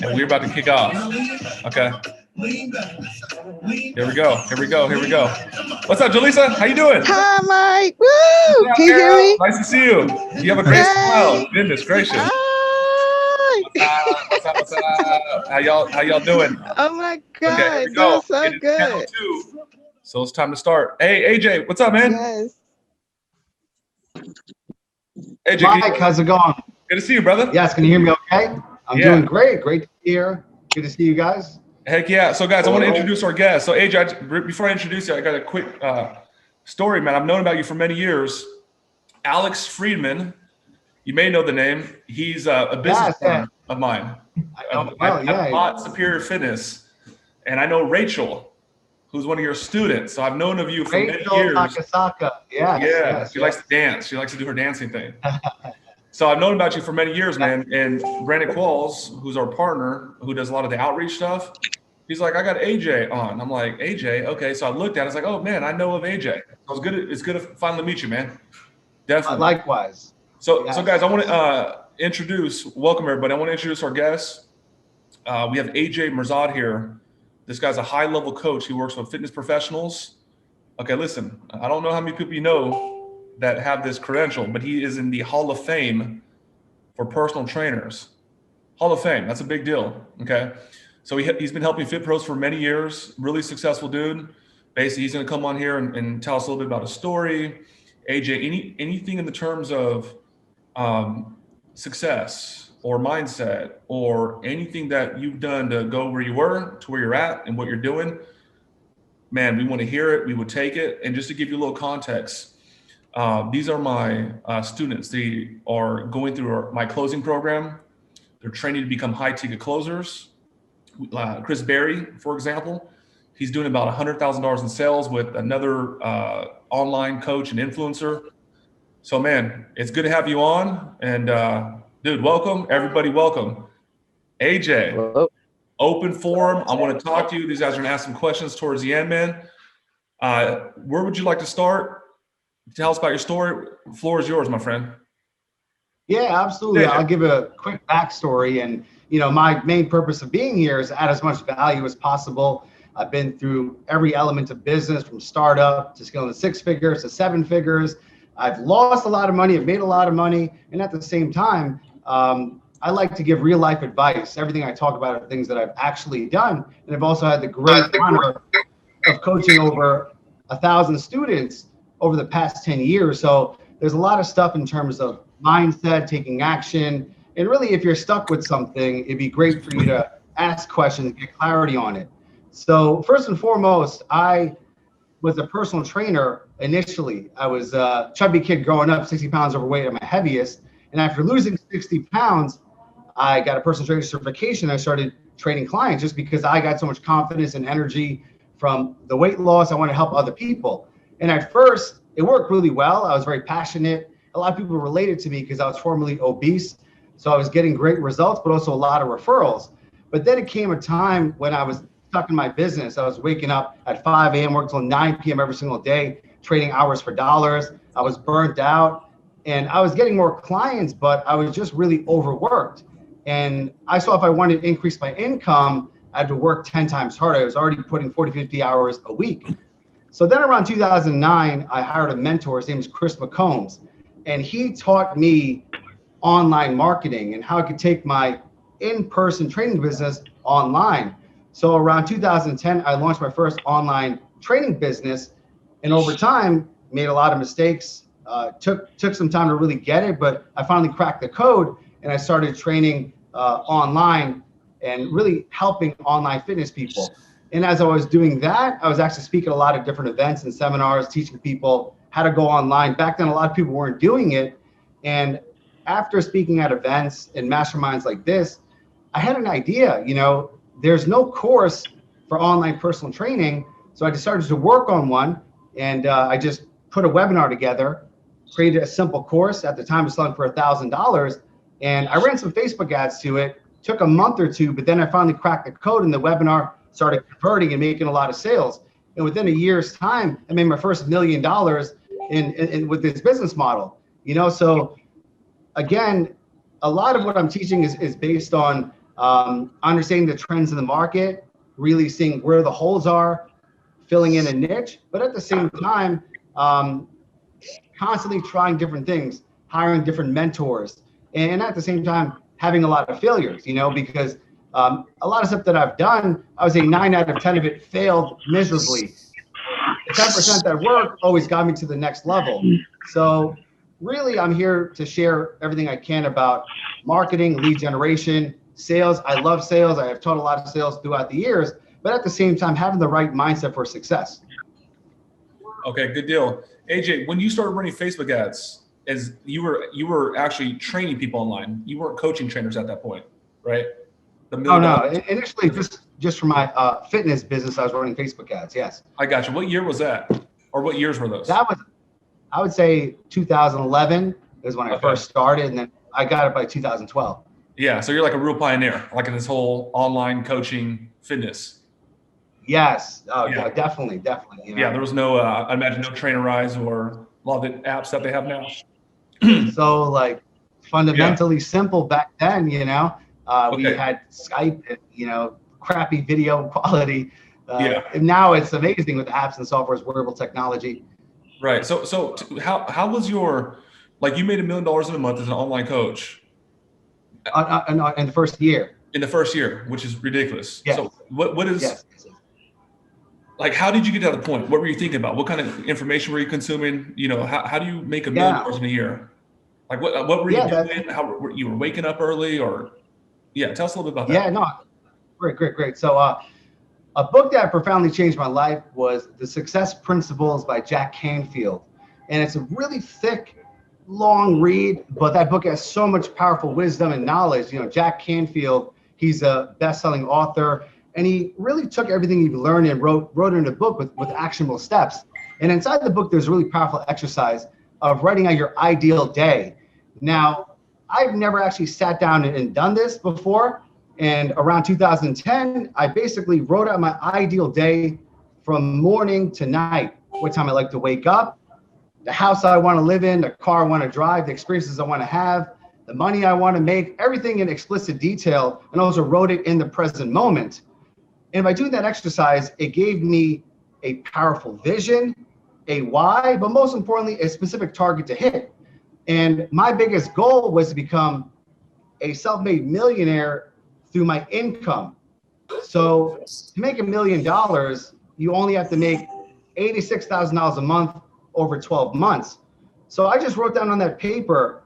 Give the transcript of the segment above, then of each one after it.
and we're about to kick off. Okay. Here we go. What's up, Jaleesa? How you doing? Hi, Mike. Woo! Can you hear me? Nice to see you. You have a great smile. Goodness gracious. Hi. What's up? How y'all doing? Oh my God, Okay, doing so good. So it's time to start. Hey, AJ, what's up, man? Yes. AJ, Mike, how's it going? Good to see you, brother. Yes, can you hear me okay? I'm doing great. Great to be here. Good to see you guys. Heck yeah. So guys, I want to introduce our guest. So AJ, before I introduce you, I got a quick story, man. I've known about you for many years. Alex Friedman, you may know the name. He's a business partner of mine. I bought Superior Fitness, and I know Rachel, who's one of your students. So I've known of you for many years. Nakasaka. Yes, she likes to dance. She likes to do her dancing thing. So I've known about you for many years, man. And Brandon Qualls, who's our partner, who does a lot of the outreach stuff, he's like, I got AJ on. I'm like, AJ, okay. So I looked at it, I was like, oh man, I know of AJ. It's good to finally meet you, man. Definitely. Likewise. So guys, I want to welcome everybody. I want to introduce our guests. We have AJ Mihrzad here. This guy's a high-level coach. He works with fitness professionals. Okay, listen, I don't know how many people you know that have this credential, but he is in the Hall of Fame for personal trainers. Hall of Fame, that's a big deal, okay? So he's been helping fit pros for many years, really successful dude. Basically, he's gonna come on here and tell us a little bit about his story. AJ, anything in the terms of success or mindset or anything that you've done to go where you were to where you're at and what you're doing, man, we want to hear it. We would take it. And just to give you a little context, these are my students. They are going through my closing program. They're training to become high ticket closers. Chris Berry, for example, he's doing about $100,000 in sales with another online coach and influencer. So man, it's good to have you on. And dude, welcome. Everybody welcome. AJ, hello. Open forum. I want to talk to you. These guys are going to ask some questions towards the end, man. Where would you like to start? Tell us about your story. The floor is yours, my friend. Yeah, absolutely. Yeah. I'll give a quick backstory. And, my main purpose of being here is to add as much value as possible. I've been through every element of business, from startup to scaling to 6 figures to 7 figures. I've lost a lot of money. I've made a lot of money. And at the same time, I like to give real life advice. Everything I talk about are things that I've actually done. And I've also had the great honor of coaching over 1,000 students over the past 10 years. So there's a lot of stuff in terms of mindset, taking action. And really, if you're stuck with something, it'd be great for you to ask questions and get clarity on it. So first and foremost, I was a personal trainer initially. I was a chubby kid growing up, 60 pounds overweight at my heaviest. And after losing 60 pounds, I got a personal trainer certification. I started training clients just because I got so much confidence and energy from the weight loss. I want to help other people. And at first, it worked really well. I was very passionate. A lot of people related to me because I was formerly obese. So I was getting great results, but also a lot of referrals. But then it came a time when I was stuck in my business. I was waking up at 5 a.m., working until 9 p.m. every single day, trading hours for dollars. I was burnt out and I was getting more clients, but I was just really overworked. And I saw if I wanted to increase my income, I had to work 10 times harder. I was already putting 40, 50 hours a week. So then around 2009, I hired a mentor. His name is Chris McCombs. And he taught me online marketing and how I could take my in-person training business online. So around 2010, I launched my first online training business. And over time, made a lot of mistakes, took some time to really get it, but I finally cracked the code and I started training online and really helping online fitness people. And as I was doing that, I was actually speaking at a lot of different events and seminars, teaching people how to go online. Back then, a lot of people weren't doing it. And after speaking at events and masterminds like this, I had an idea, there's no course for online personal training. So I decided to work on one, and I just put a webinar together, created a simple course. At the time, I was selling for $1,000, and I ran some Facebook ads to it. Took a month or two, but then I finally cracked the code, and the webinar started converting and making a lot of sales. And within a year's time, I made my first $1 million in with this business model. So again, a lot of what I'm teaching is based on understanding the trends in the market, really seeing where the holes are, filling in a niche, but at the same time, constantly trying different things, hiring different mentors, and at the same time, having a lot of failures, because a lot of stuff that I've done, I would say 9 out of 10 of it failed miserably. The 10% that worked always got me to the next level. So really, I'm here to share everything I can about marketing, lead generation, sales. I love sales. I have taught a lot of sales throughout the years, but at the same time, having the right mindset for success. Okay, good deal. AJ, when you started running Facebook ads, as you were actually training people online, you weren't coaching trainers at that point, right? Oh no, initially just for my fitness business, I was running Facebook ads. Yes. I got you. What year was that, or what years were those? That was, I would say 2011 is when I first started, and then I got it by 2012. Yeah, so you're like a real pioneer, like in this whole online coaching fitness. Yes. Oh, yeah, definitely. Yeah, there was no, I imagine no Trainerize or a lot of the apps that they have now. So like fundamentally simple back then, we had Skype, crappy video quality. And now it's amazing with apps and software's wearable technology. Right. So how was your, like you made $1 million in a month as an online coach? In the first year. In the first year, which is ridiculous. Yes. So what is, yes. Like, how did you get to that point? What were you thinking about? What kind of information were you consuming? How do you make $1 million in a year? Like what were you doing? How you were waking up early or, tell us a little bit about that. Yeah, no, great. So a book that profoundly changed my life was The Success Principles by Jack Cainfield. And it's a really thick, long read, but that book has so much powerful wisdom and knowledge. Jack Cainfield, he's a best-selling author, and he really took everything he learned and wrote it in a book with actionable steps. And inside the book, there's a really powerful exercise of writing out your ideal day. Now, I've never actually sat down and done this before. And around 2010, I basically wrote out my ideal day from morning to night. What time I like to wake up, the house I want to live in, the car I want to drive, the experiences I want to have, the money I want to make, everything in explicit detail, and also wrote it in the present moment. And by doing that exercise, it gave me a powerful vision, a why, but most importantly, a specific target to hit. And my biggest goal was to become a self-made millionaire through my income. So to make $1 million, you only have to make $86,000 a month over 12 months. So I just wrote down on that paper,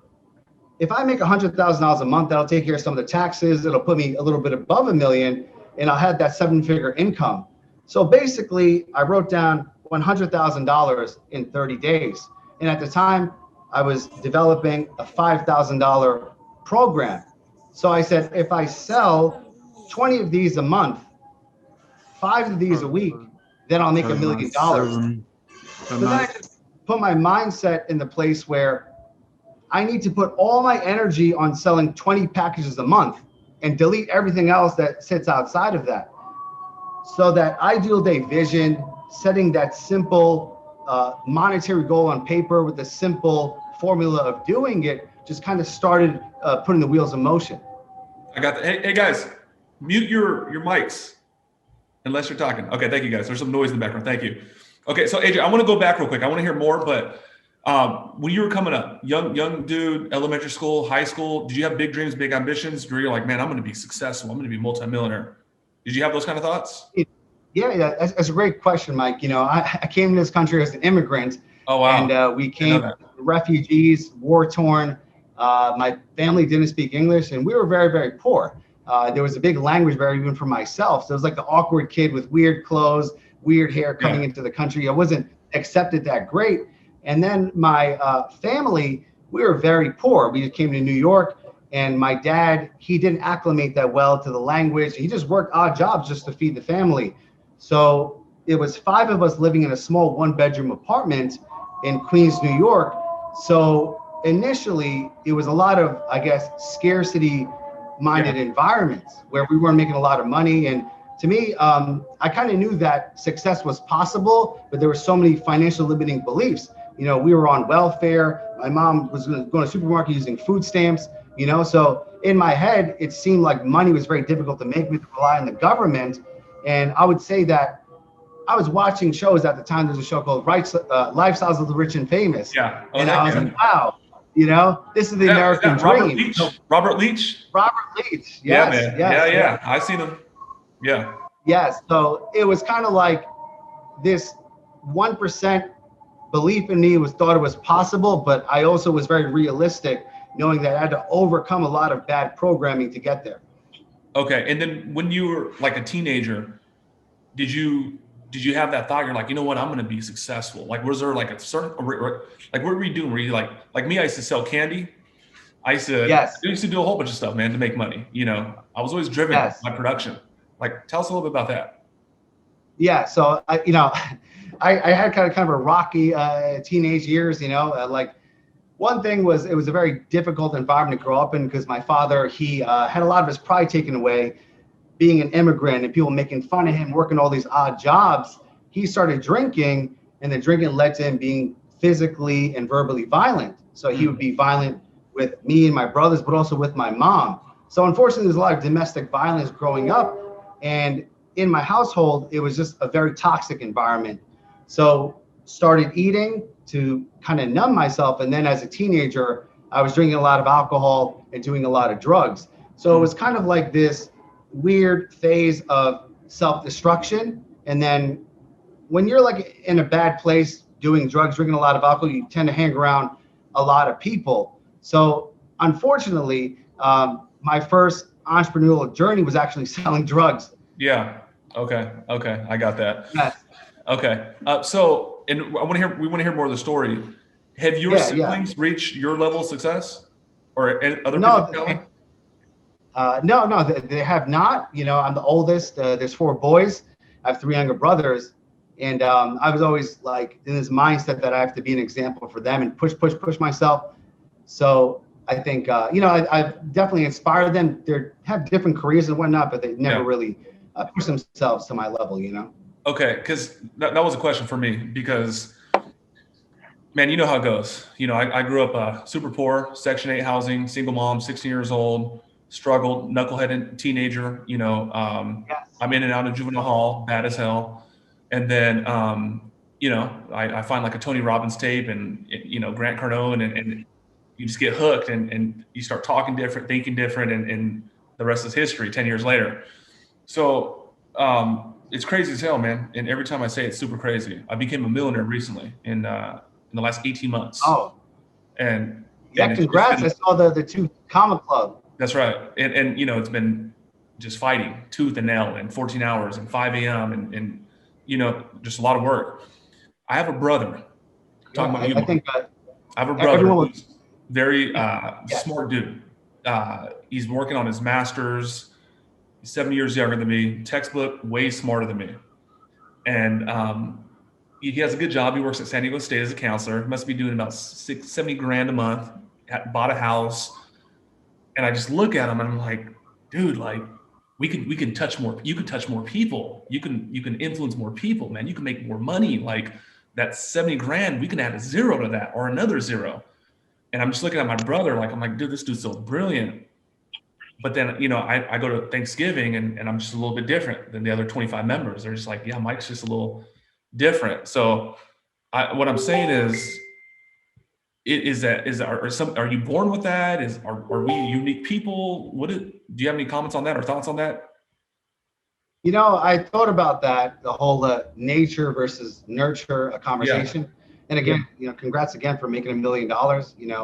if I make $100,000 a month, that'll take care of some of the taxes. It'll put me a little bit above $1 million, and I'll have that 7-figure income. So basically, I wrote down $100,000 in 30 days. And at the time, I was developing a $5,000 program. So I said, if I sell 20 of these a month, 5 of these a week, then I'll make $1 million. So then I just put my mindset in the place where I need to put all my energy on selling 20 packages a month and delete everything else that sits outside of that. So that ideal day vision, setting that simple monetary goal on paper with a simple formula of doing it, just kind of started putting the wheels in motion. I got that. Hey guys, mute your mics unless you're talking. Okay, thank you guys. There's some noise in the background. Thank you. Okay, so AJ, I want to go back real quick. I want to hear more, but when you were coming up, young dude, elementary school, high school, did you have big dreams, big ambitions? Where you're like, man, I'm going to be successful. I'm going to be multimillionaire. Did you have those kind of thoughts? Yeah, that's a great question, Mike. I came to this country as an immigrant. Oh, wow. And we came refugees, war-torn. My family didn't speak English, and we were very, very poor. There was a big language barrier even for myself. So it was like the awkward kid with weird clothes, weird hair coming into the country. I wasn't accepted that great. And then my family, we were very poor. We came to New York, and my dad, he didn't acclimate that well to the language. He just worked odd jobs just to feed the family. So it was 5 of us living in a small 1-bedroom apartment in Queens, New York. So initially, it was a lot of, I guess, scarcity-minded environments where we weren't making a lot of money. And to me, I kind of knew that success was possible, but there were so many financial limiting beliefs. We were on welfare. My mom was going to supermarket using food stamps, so in my head, it seemed like money was very difficult to make. We could rely on the government. And I would say that I was watching shows at the time. There's a show called Lifestyles of the Rich and Famous. Yeah. Oh, And heck I was yeah. like, wow, this is the American Robert dream. Leach? So, Robert Leach? Robert Leach. Yes, Yeah, man. yes, Yeah. I seen him. Yeah. yes. So it was kind of like this 1% belief in me thought it was possible, but I also was very realistic, knowing that I had to overcome a lot of bad programming to get there. Okay. And then when you were like a teenager, did you have that thought? You're like, you know what, I'm going to be successful. Like, was there like a certain, like, what were you doing? Were you like me, I used to sell candy. I used to do a whole bunch of stuff, man, to make money. I was always driven by production. Like, tell us a little bit about that. Yeah. So I had kind of a rocky teenage years, like one thing was, it was a very difficult environment to grow up in because my father, he had a lot of his pride taken away being an immigrant and people making fun of him, working all these odd jobs. He started drinking, and the drinking led to him being physically and verbally violent. So he would be violent with me and my brothers, but also with my mom. So unfortunately, there's a lot of domestic violence growing up. And in my household, it was just a very toxic environment. So started eating to kind of numb myself. And then as a teenager, I was drinking a lot of alcohol and doing a lot of drugs. So it was kind of like this weird phase of self-destruction. And then when you're like in a bad place doing drugs, drinking a lot of alcohol, you tend to hang around a lot of people. So unfortunately, my first entrepreneurial journey was actually selling drugs. Yeah. Okay. I got that. Yes. Okay. So, and we want to hear more of the story. Have your siblings reached your level of success, or other people? No, they have not. I'm the oldest. There's 4 boys. I have 3 younger brothers. And I was always like in this mindset that I have to be an example for them and push myself. So I think, I've definitely inspired them. They have different careers and whatnot, but they never really push themselves to my level, Okay, because that was a question for me because, man, you know how it goes. I grew up super poor, Section 8 housing, single mom, 16 years old, struggled, knuckleheaded teenager. I'm in and out of juvenile hall, bad as hell. And then, I find like a Tony Robbins tape and, Grant Cardone, and you just get hooked and you start talking different, thinking different, and the rest is history 10 years later. So it's crazy as hell, man. And every time I say it's super crazy. I became a millionaire recently in the last 18 months. Oh. And congrats. I saw the 2 Comma Club. That's right. And it's been just fighting tooth and nail and 14 hours and 5 a.m. and just a lot of work. I have a brother. I have a brother who's very smart dude. He's working on his master's. He's 7 years younger than me, textbook, way smarter than me. And he has a good job. He works at San Diego State as a counselor. Must be doing about $70,000 a month. Bought a house. And I just look at him and I'm like, dude, like we can touch more. You can touch more people. You can influence more people, man. You can make more money. Like that $70,000, we can add a 0 to that or another 0. And I'm just looking at my brother, like, I'm like, dude, this dude's so brilliant. But then, I go to Thanksgiving and I'm just a little bit different than the other 25 members. They're just like, yeah, Mike's just a little different. So what I'm saying are you born with that? Are we unique people? Do you have any comments on that or thoughts on that? I thought about that, the whole nature versus nurture conversation. Yeah. And again, congrats again for making $1 million.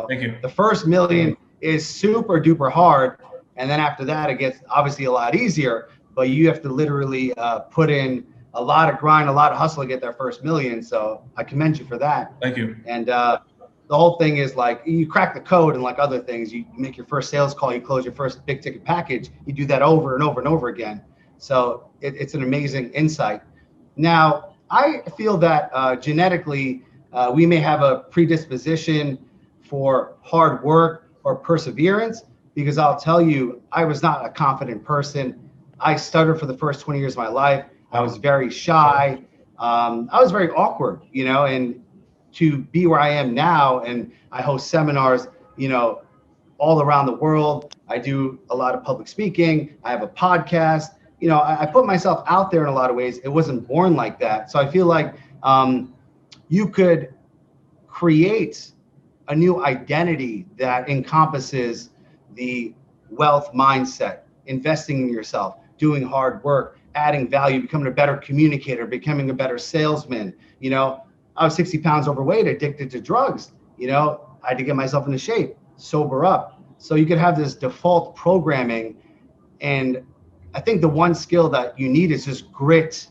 Thank you. The first million is super duper hard. And then after that, it gets obviously a lot easier, but you have to literally put in a lot of grind, a lot of hustle to get that first million. So I commend you for that. Thank you. And the whole thing is like, you crack the code and like other things, you make your first sales call, you close your first big ticket package, you do that over and over and over again. So it's an amazing insight. Now, I feel that genetically, we may have a predisposition for hard work or perseverance, because I'll tell you, I was not a confident person. I stuttered for the first 20 years of my life. I was very shy. I was very awkward, and to be where I am now, and I host seminars, all around the world, I do a lot of public speaking. I have a podcast. I put myself out there in a lot of ways. It wasn't born like that. So I feel like you could create a new identity that encompasses the wealth mindset, investing in yourself, doing hard work, adding value, becoming a better communicator, becoming a better salesman. I was 60 pounds overweight, addicted to drugs. I had to get myself into shape, sober up. So you could have this default programming. And I think the one skill that you need is just grit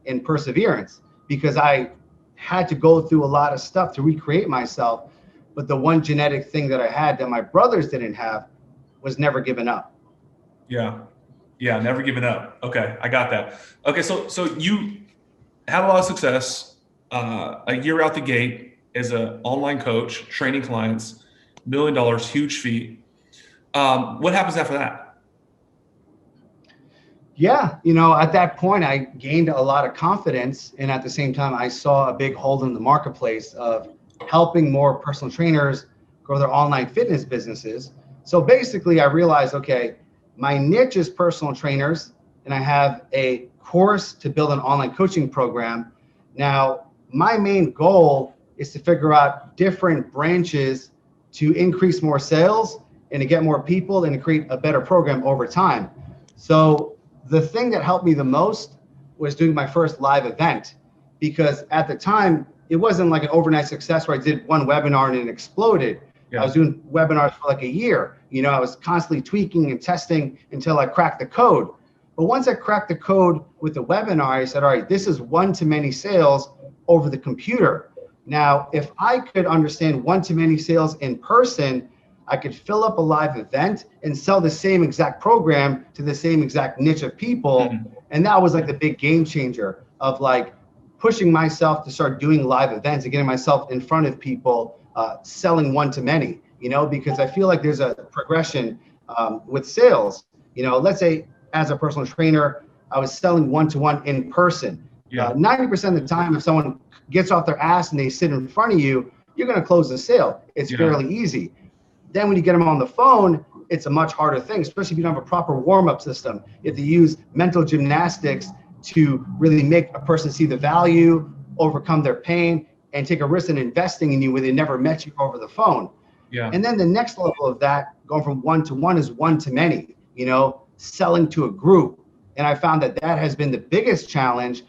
and perseverance, because I had to go through a lot of stuff to recreate myself. But the one genetic thing that I had that my brothers didn't have was never giving up. Yeah. Never giving up. Okay. I got that. Okay. So you had a lot of success, a year out the gate as an online coach, training clients, $1 million, huge feat. What happens after that? Yeah, at that point, I gained a lot of confidence. And at the same time, I saw a big hole in the marketplace of helping more personal trainers grow their online fitness businesses. So basically, I realized, okay, my niche is personal trainers, and I have a course to build an online coaching program. Now, my main goal is to figure out different branches to increase more sales and to get more people and to create a better program over time. So the thing that helped me the most was doing my first live event, because at the time, it wasn't like an overnight success where I did one webinar and it exploded. Yeah. I was doing webinars for like a year. I was constantly tweaking and testing until I cracked the code. But once I cracked the code with the webinar, I said, all right, this is one-to-many sales over the computer. Now, if I could understand one-to-many sales in person, I could fill up a live event and sell the same exact program to the same exact niche of people. Mm-hmm. And that was like the big game changer of like pushing myself to start doing live events and getting myself in front of people, selling one-to-many, because I feel like there's a progression with sales. Let's say as a personal trainer, I was selling one-to-one in person. 90% of the time, if someone gets off their ass and they sit in front of you, you're going to close the sale. It's fairly easy. Then when you get them on the phone, it's a much harder thing, especially if you don't have a proper warm-up system. You have to use mental gymnastics to really make a person see the value, overcome their pain, and take a risk in investing in you where they never met you over the phone. Yeah. And then the next level of that, going from one-to-one, is one-to-many, selling to a group. And I found that has been the biggest challenge.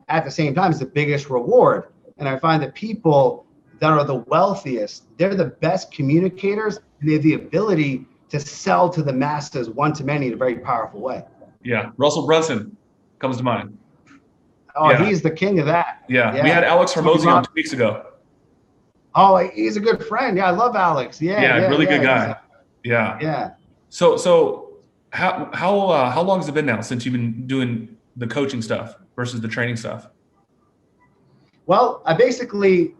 At the same time, it's the biggest reward. And I find that people that are the wealthiest, they're the best communicators, and they have the ability to sell to the masses one-to-many in a very powerful way. Yeah, Russell Brunson comes to mind. Oh, yeah. He's the king of that. Yeah. We had Alex Hormozi on 2 weeks ago. Oh, he's a good friend. Yeah, I love Alex. Yeah, really good guy. Yeah. So how long has it been now since you've been doing the coaching stuff versus the training stuff? Well, I basically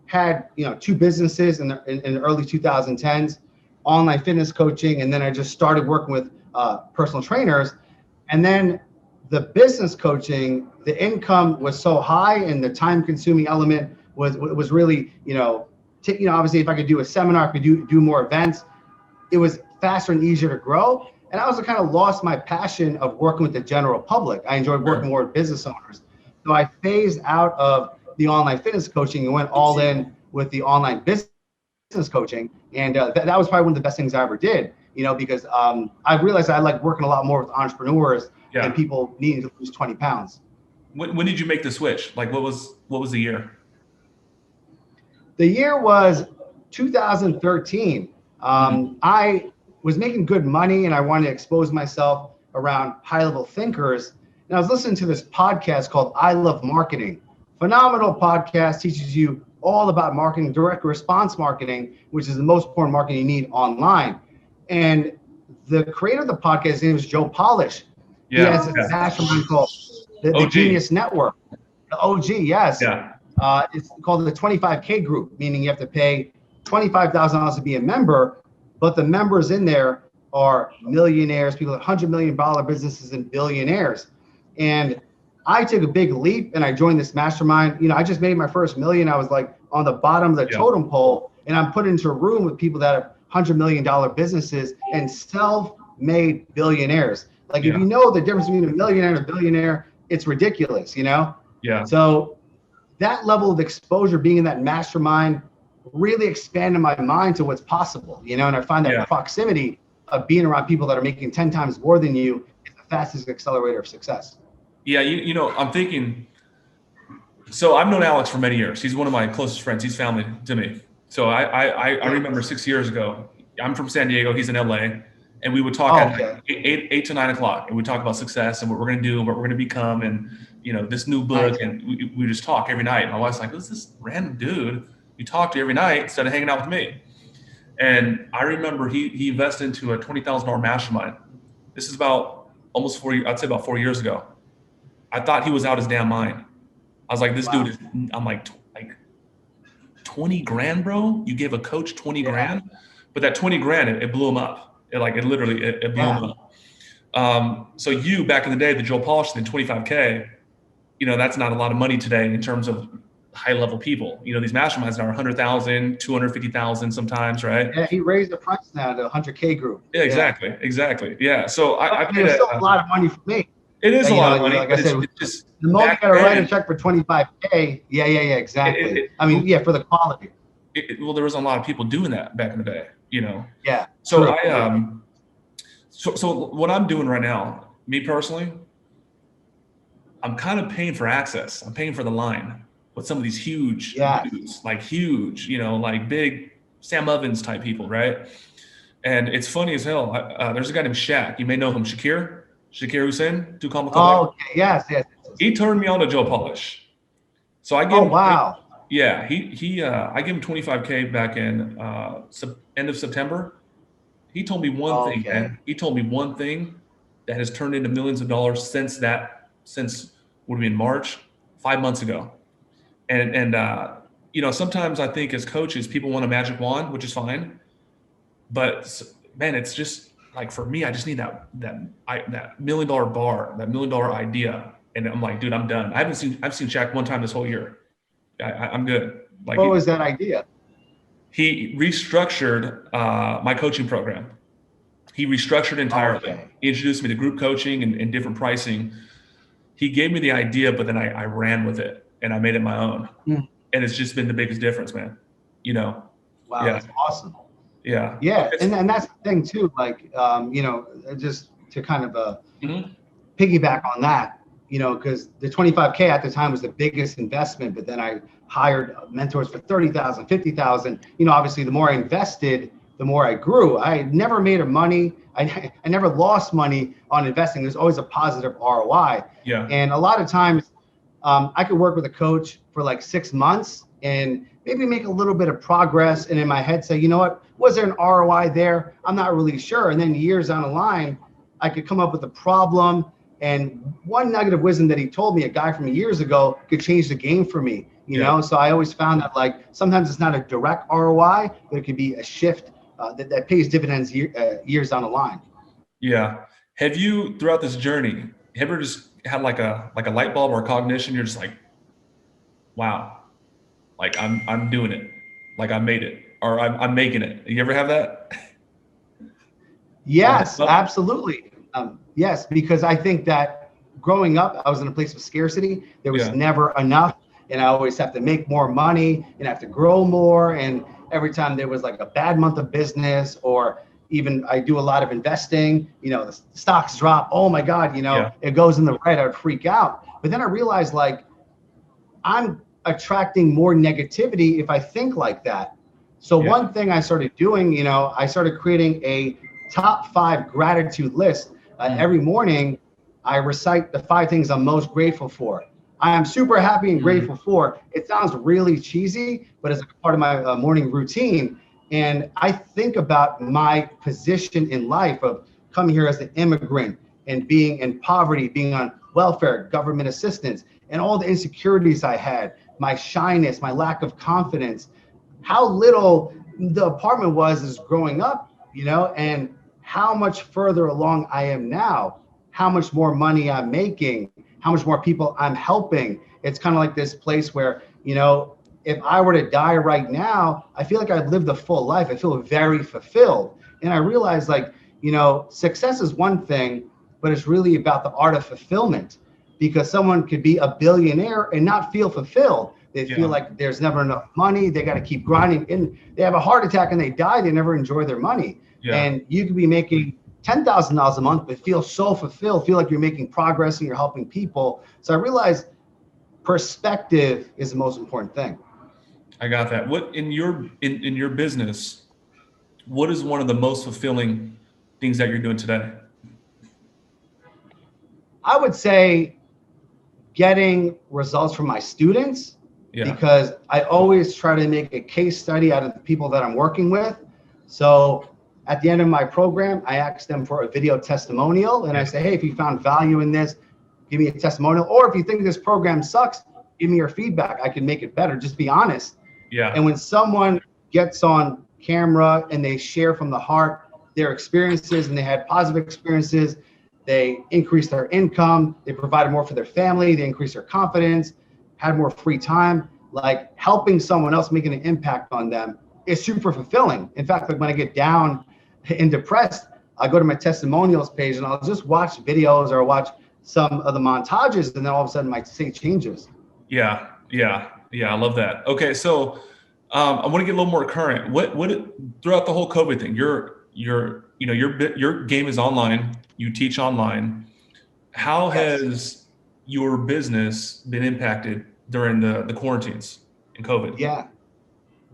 had 2 businesses in the early 2010s, online fitness coaching, and then I just started working with personal trainers. And then the business coaching, the income was so high, and the time-consuming element was really, obviously if I could do a seminar, I could do more events, it was faster and easier to grow. And I also kind of lost my passion of working with the general public. I enjoyed working more with business owners. So I phased out of the online fitness coaching and went all in with the online business coaching. And that was probably one of the best things I ever did, because I realized I like working a lot more with entrepreneurs than people needing to lose 20 pounds. When did you make the switch? Like what was the year? The year was 2013. I was making good money and I wanted to expose myself around high-level thinkers. And I was listening to this podcast called I Love Marketing. Phenomenal podcast, teaches you all about marketing, direct response marketing, which is the most important marketing you need online. And the creator of the podcast, his name is Joe Polish. He has a mastermind called the Genius Network. The OG, yes. Yeah. It's called the 25K group, meaning you have to pay $25,000 to be a member, but the members in there are millionaires, people with $100 million businesses and billionaires. And I took a big leap and I joined this mastermind. I just made my first million. I was like on the bottom of the totem pole, and I'm put into a room with people that have $100 million businesses and self-made billionaires. Like if you know the difference between a millionaire and a billionaire, it's ridiculous, you know? Yeah. So that level of exposure, being in that mastermind, really expanded my mind to what's possible, you know? And I find that proximity of being around people that are making 10 times more than you is the fastest accelerator of success. Yeah, you know, I'm thinking, so I've known Alex for many years. He's one of my closest friends. He's family to me. So I remember 6 years ago, I'm from San Diego, he's in LA, and we would talk at like 8 to 9 o'clock, and we talk about success and what we're going to do and what we're going to become, and you know, this new book, and we just talk every night. My wife's like, who's this random dude you talk to every night instead of hanging out with me? And I remember he invested into a $20,000 mastermind. This is about almost I'd say about 4 years ago. I thought he was out his damn mind. I was like, this dude is, I'm like 20 grand, bro? You gave a coach 20 grand? But that 20 grand, it blew him up. It literally blew him up. So you, back in the day, the Joe Polish thing, 25K, you know, that's not a lot of money today in terms of high level people. You know, these masterminds are 100,000, 250,000 sometimes, right? Yeah, he raised the price now to 100K group. Yeah, exactly. Yeah. So I paid it's still a lot of money for me. It is a lot of money. Like I said, it's just the moment you gotta write a check for 25K. Yeah, exactly. For the quality. Well, there wasn't a lot of people doing that back in the day, you know? Yeah. So so what I'm doing right now, me personally, I'm kind of paying for access. I'm paying for the line with some of these huge dudes, like huge, you know, like big Sam Ovens type people, right? And it's funny as hell. There's a guy named Shaq. You may know him, Shakir Hussain. Oh, okay. Yes. He turned me on to Joe Polish. So I gave him, yeah, I gave him 25K back in end of September. He told me one thing, man. He told me one thing that has turned into millions of dollars since what would be in March, 5 months ago. And you know, sometimes I think as coaches, people want a magic wand, which is fine. But man, it's just like, for me, I just need that $1 million bar, that $1 million idea. And I'm like, dude, I'm done. I've seen Shaq one time this whole year. I'm good. Like, what was that idea? He restructured my coaching program. He restructured entirely. He introduced me to group coaching and different pricing. He gave me the idea, but then I ran with it and I made it my own. And it's just been the biggest difference, man. You know? Wow, that's awesome. Yeah. Yeah. And that's the thing too, like, you know, just to kind of piggyback on that, you know, because the 25K at the time was the biggest investment, but then I hired mentors for 30,000, 50,000. You know, obviously the more I invested, the more I grew. I never made money. I never lost money on investing. There's always a positive ROI. Yeah. And a lot of times I could work with a coach for like 6 months and maybe make a little bit of progress. And in my head say, you know what, was there an ROI there? I'm not really sure. And then years down the line, I could come up with a problem. And one nugget of wisdom that he told me, a guy from years ago, could change the game for me. You know, so I always found that like sometimes it's not a direct ROI, but it could be a shift that pays dividends years down the line. Yeah. Have you, throughout this journey, have you ever just had like a light bulb or a cognition? You're just like, wow, like I'm doing it, like I made it, or I'm making it. You ever have that? Yes, absolutely. Yes, because I think that growing up, I was in a place of scarcity. There was never enough, and I always have to make more money and have to grow more. And every time there was like a bad month of business, or even I do a lot of investing, you know, the stocks drop. Oh my God, you know, it goes in the red. I would freak out. But then I realized like I'm attracting more negativity if I think like that. So one thing I started doing, you know, I started creating a top 5 gratitude list. Every morning, I recite the 5 things I'm most grateful for. I am super happy and grateful for. It sounds really cheesy, but it's a part of my morning routine. And I think about my position in life of coming here as an immigrant and being in poverty, being on welfare, government assistance, and all the insecurities I had, my shyness, my lack of confidence, how little the apartment was as growing up, you know, and how much further along I am now, how much more money I'm making, how much more people I'm helping. It's kind of like this place where, you know, if I were to die right now, I feel like I've lived a full life. I feel very fulfilled. And I realized, like, success is one thing, but it's really about the art of fulfillment, because someone could be a billionaire and not feel fulfilled. They feel like there's never enough money. They got to keep grinding, and they have a heart attack and they die. They never enjoy their money. And you could be making $10,000 a month, but feel so fulfilled, feel like you're making progress and you're helping people. So I realized perspective is the most important thing. I got that. What in your business, what is one of the most fulfilling things that you're doing today? I would say getting results from my students, because I always try to make a case study out of the people that I'm working with. So at the end of my program, I ask them for a video testimonial, and I say, hey, if you found value in this, give me a testimonial. Or if you think this program sucks, give me your feedback. I can make it better. Just be honest. And when someone gets on camera and they share from the heart their experiences, and they had positive experiences, they increase their income, they provided more for their family, they increase their confidence, had more free time, like helping someone else, making an impact on them is super fulfilling. In fact, like when I get down and depressed, I go to my testimonials page and I'll just watch videos or watch some of the montages, and then all of a sudden my state changes. Yeah. I love that. Okay. So I want to get a little more current. What throughout the whole COVID thing, your game is online, you teach online. How has your business been impacted during the quarantines and COVID?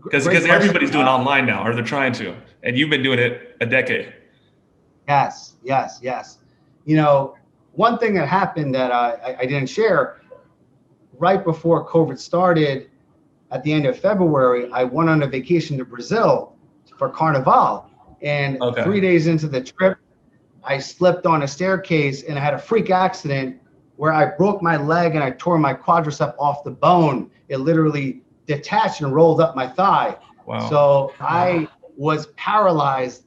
Because everybody's doing online now, or they're trying to, and you've been doing it a decade. Yes. One thing that happened that I didn't share, right before COVID started, at the end of February, I went on a vacation to Brazil for Carnival. And 3 days into the trip, I slipped on a staircase and I had a freak accident where I broke my leg and I tore my quadricep off the bone. It literally detached and rolled up my thigh. So I was paralyzed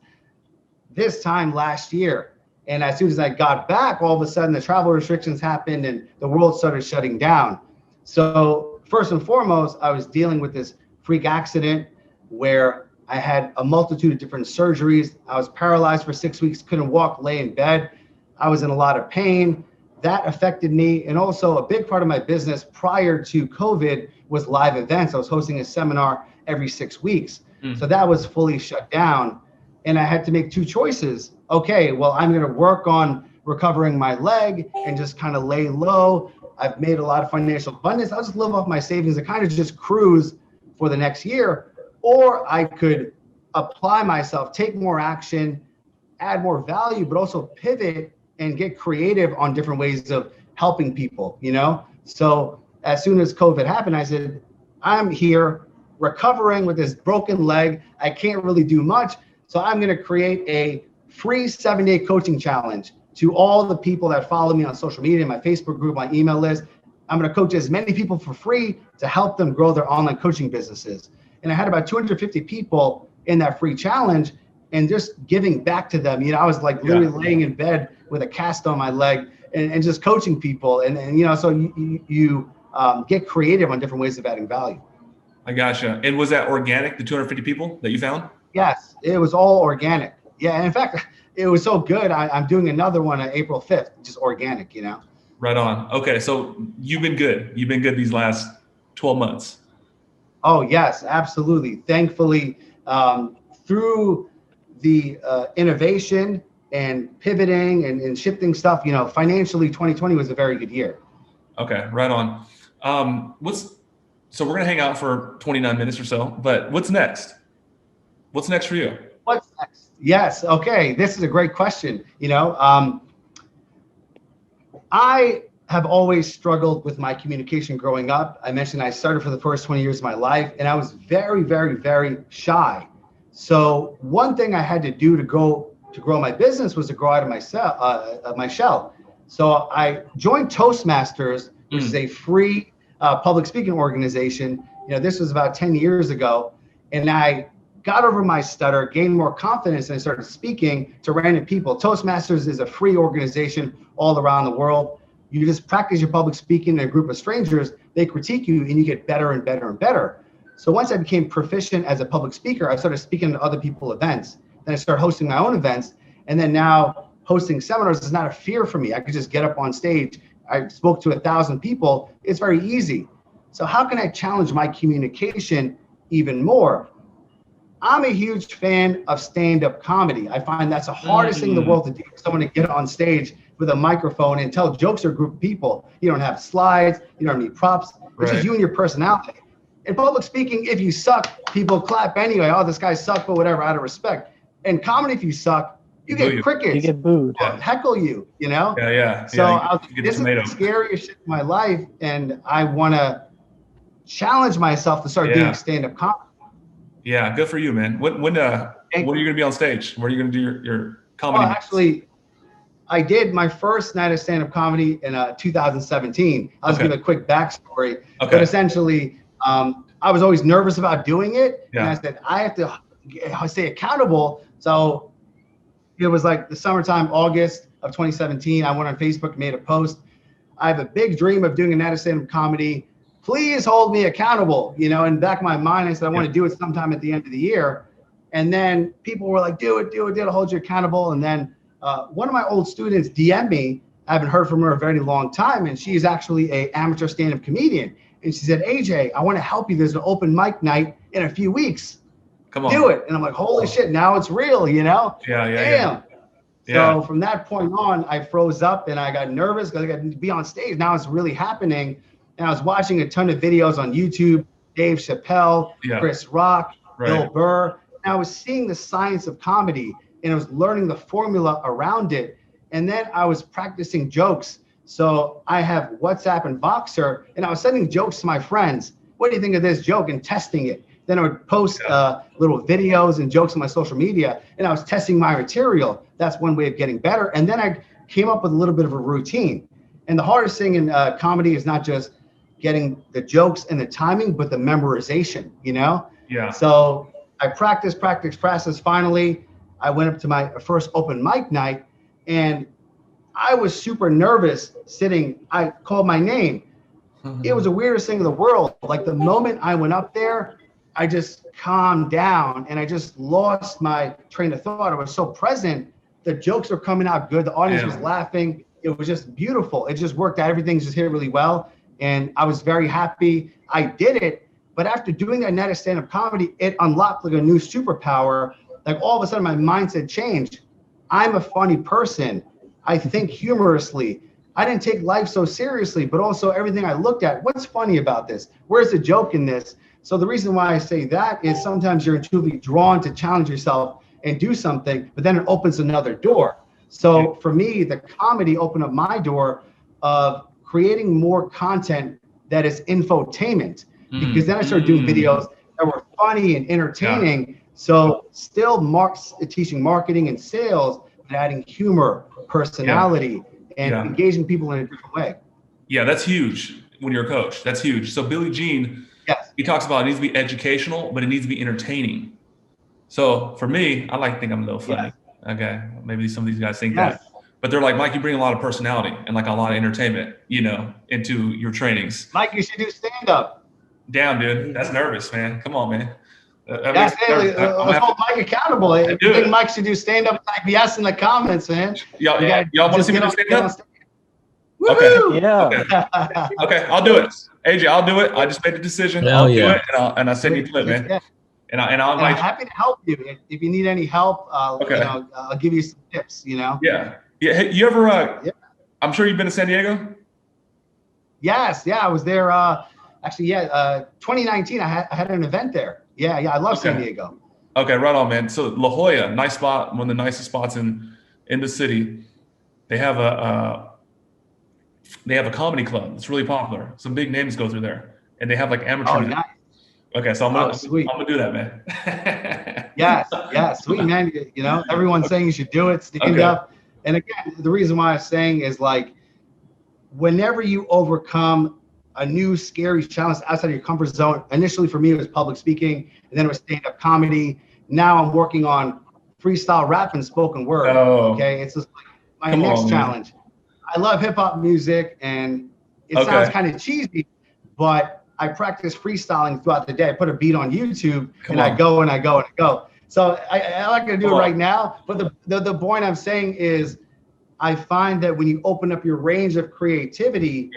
this time last year. And as soon as I got back, all of a sudden the travel restrictions happened and the world started shutting down. So first and foremost, I was dealing with this freak accident where I had a multitude of different surgeries. I was paralyzed for 6 weeks, couldn't walk, lay in bed. I was in a lot of pain. That affected me. And also a big part of my business prior to COVID was live events. I was hosting a seminar every 6 weeks. So that was fully shut down. And I had to make two choices. Okay, well, I'm going to work on recovering my leg and just kind of lay low. I've made a lot of financial abundance. I'll just live off my savings and kind of just cruise for the next year. Or I could apply myself, take more action, add more value, but also pivot and get creative on different ways of helping people, So as soon as COVID happened, I said, I'm here recovering with this broken leg. I can't really do much. So I'm going to create a free 7-day coaching challenge to all the people that follow me on social media, my Facebook group, my email list. I'm going to coach as many people for free to help them grow their online coaching businesses. And I had about 250 people in that free challenge, and just giving back to them. I was like literally laying in bed with a cast on my leg and just coaching people. And so you get creative on different ways of adding value. I gotcha. And was that organic, the 250 people that you found? Yes, it was all organic. Yeah. And in fact, it was so good. I'm doing another one on April 5th, just organic, Right on. Okay. So you've been good. You've been good these last 12 months. Oh, yes, absolutely. Thankfully, through the innovation and pivoting and shifting stuff, financially, 2020 was a very good year. Okay, right on. So we're going to hang out for 29 minutes or so, but what's next? What's next for you? What's next? Yes. Okay. This is a great question. I have always struggled with my communication growing up. I mentioned I started for the first 20 years of my life, and I was very, very, very shy. So one thing I had to do to grow my business was to grow out of my shell. So I joined Toastmasters, which is a free public speaking organization. This was about 10 years ago, and I got over my stutter, gained more confidence, and I started speaking to random people. Toastmasters is a free organization all around the world. You just practice your public speaking in a group of strangers, they critique you, and you get better and better and better. So once I became proficient as a public speaker, I started speaking at other people's events. Then I started hosting my own events. And then now hosting seminars is not a fear for me. I could just get up on stage. I spoke to 1,000 people. It's very easy. So how can I challenge my communication even more? I'm a huge fan of stand-up comedy. I find that's the hardest thing in the world to do. Someone to get on stage with a microphone and tell jokes to a group of people. You don't have slides. You don't have any props. It's just you and your personality. In public speaking, if you suck, people clap anyway. Oh, this guy sucked, but whatever, out of respect. In comedy, if you suck, you get crickets. You get booed. Heckle you, you know? Yeah. So this is the scariest shit in my life, and I want to challenge myself to start doing stand-up comedy. Yeah, good for you, man. When are you going to be on stage? When are you going to do your comedy? Well, actually, I did my first night of stand-up comedy in 2017. I'll just give a quick backstory. But essentially, I was always nervous about doing it. And I said, I have to stay accountable. So it was like the summertime, August of 2017. I went on Facebook, made a post. I have a big dream of doing a night of stand-up comedy. Please hold me accountable. You know, in the back of my mind, I said, I want to do it sometime at the end of the year. And then people were like, do it, I'll hold you accountable. And then one of my old students DM'd me. I haven't heard from her a very long time. And she's actually an amateur stand-up comedian. And she said, AJ, I want to help you. There's an open mic night in a few weeks. Come on. Do it. And I'm like, holy shit, now it's real, you know? Damn. So from that point on, I froze up and I got nervous because I got to be on stage. Now it's really happening. And I was watching a ton of videos on YouTube, Dave Chappelle, Chris Rock, Bill Burr. And I was seeing the science of comedy and I was learning the formula around it. And then I was practicing jokes. So I have WhatsApp and Voxer, and I was sending jokes to my friends. What do you think of this joke? And testing it. Then I would post little videos and jokes on my social media, and I was testing my material. That's one way of getting better. And then I came up with a little bit of a routine. And the hardest thing in comedy is not just getting the jokes and the timing, but the memorization, you know? So I practiced. Finally, I went up to my first open mic night, and I was super nervous sitting. I called my name. It was the weirdest thing in the world. Like the moment I went up there, I just calmed down and I just lost my train of thought. I was so present. The jokes were coming out good. The audience was laughing. It was just beautiful. It just worked out. Everything just hit really well. And I was very happy I did it. But after doing that night of stand-up comedy, it unlocked like a new superpower. Like all of a sudden my mindset changed. I'm a funny person. I think humorously. I didn't take life so seriously, but also everything I looked at, what's funny about this? Where's the joke in this? So the reason why I say that is sometimes you're intuitively drawn to challenge yourself and do something, but then it opens another door. So for me, the comedy opened up my door of creating more content that is infotainment, because then I started doing videos that were funny and entertaining. So still teaching marketing and sales, but adding humor, personality, and engaging people in a different way. Yeah, that's huge when you're a coach. That's huge. So Billie Jean, he talks about it needs to be educational, but it needs to be entertaining. So for me, I like to think I'm a little funny. Okay, maybe some of these guys think that. But they're like, Mike, you bring a lot of personality and like a lot of entertainment, you know, into your trainings. Mike, you should do stand-up. Damn, dude. That's nervous, man. Come on, man. Let's hold Mike accountable. I think Mike should do stand-up like yes in the comments, man. Y'all want to see me do stand-up? Okay. Okay, I'll do it. AJ, I'll do it. I just made the decision. I'll do it, and I'll send you to it, man. And I'll invite you. I'm happy to help you. If you need any help, you know, I'll give you some tips, you know? Yeah. Hey, you ever, I'm sure you've been to San Diego? Yes. Yeah, I was there. Actually, 2019, I had an event there. Yeah, I love San Diego. Okay, right on, man. So La Jolla, nice spot, one of the nicest spots in the city. They have a comedy club. It's really popular. Some big names go through there, and they have like amateur. Oh, nice. Okay, so I'm gonna do that, man. Yeah, sweet, man. You know, everyone's saying you should do it. Stand up. And again, the reason why I'm saying is like, whenever you overcome a new scary challenge outside of your comfort zone. Initially for me, it was public speaking, and then it was stand-up comedy. Now I'm working on freestyle rap and spoken word. Okay, it's just like my next challenge. I love hip hop music, and it sounds kind of cheesy, but I practice freestyling throughout the day. I put a beat on YouTube I go and I go and I go. So I'm not going to do it right now. But the point I'm saying is I find that when you open up your range of creativity,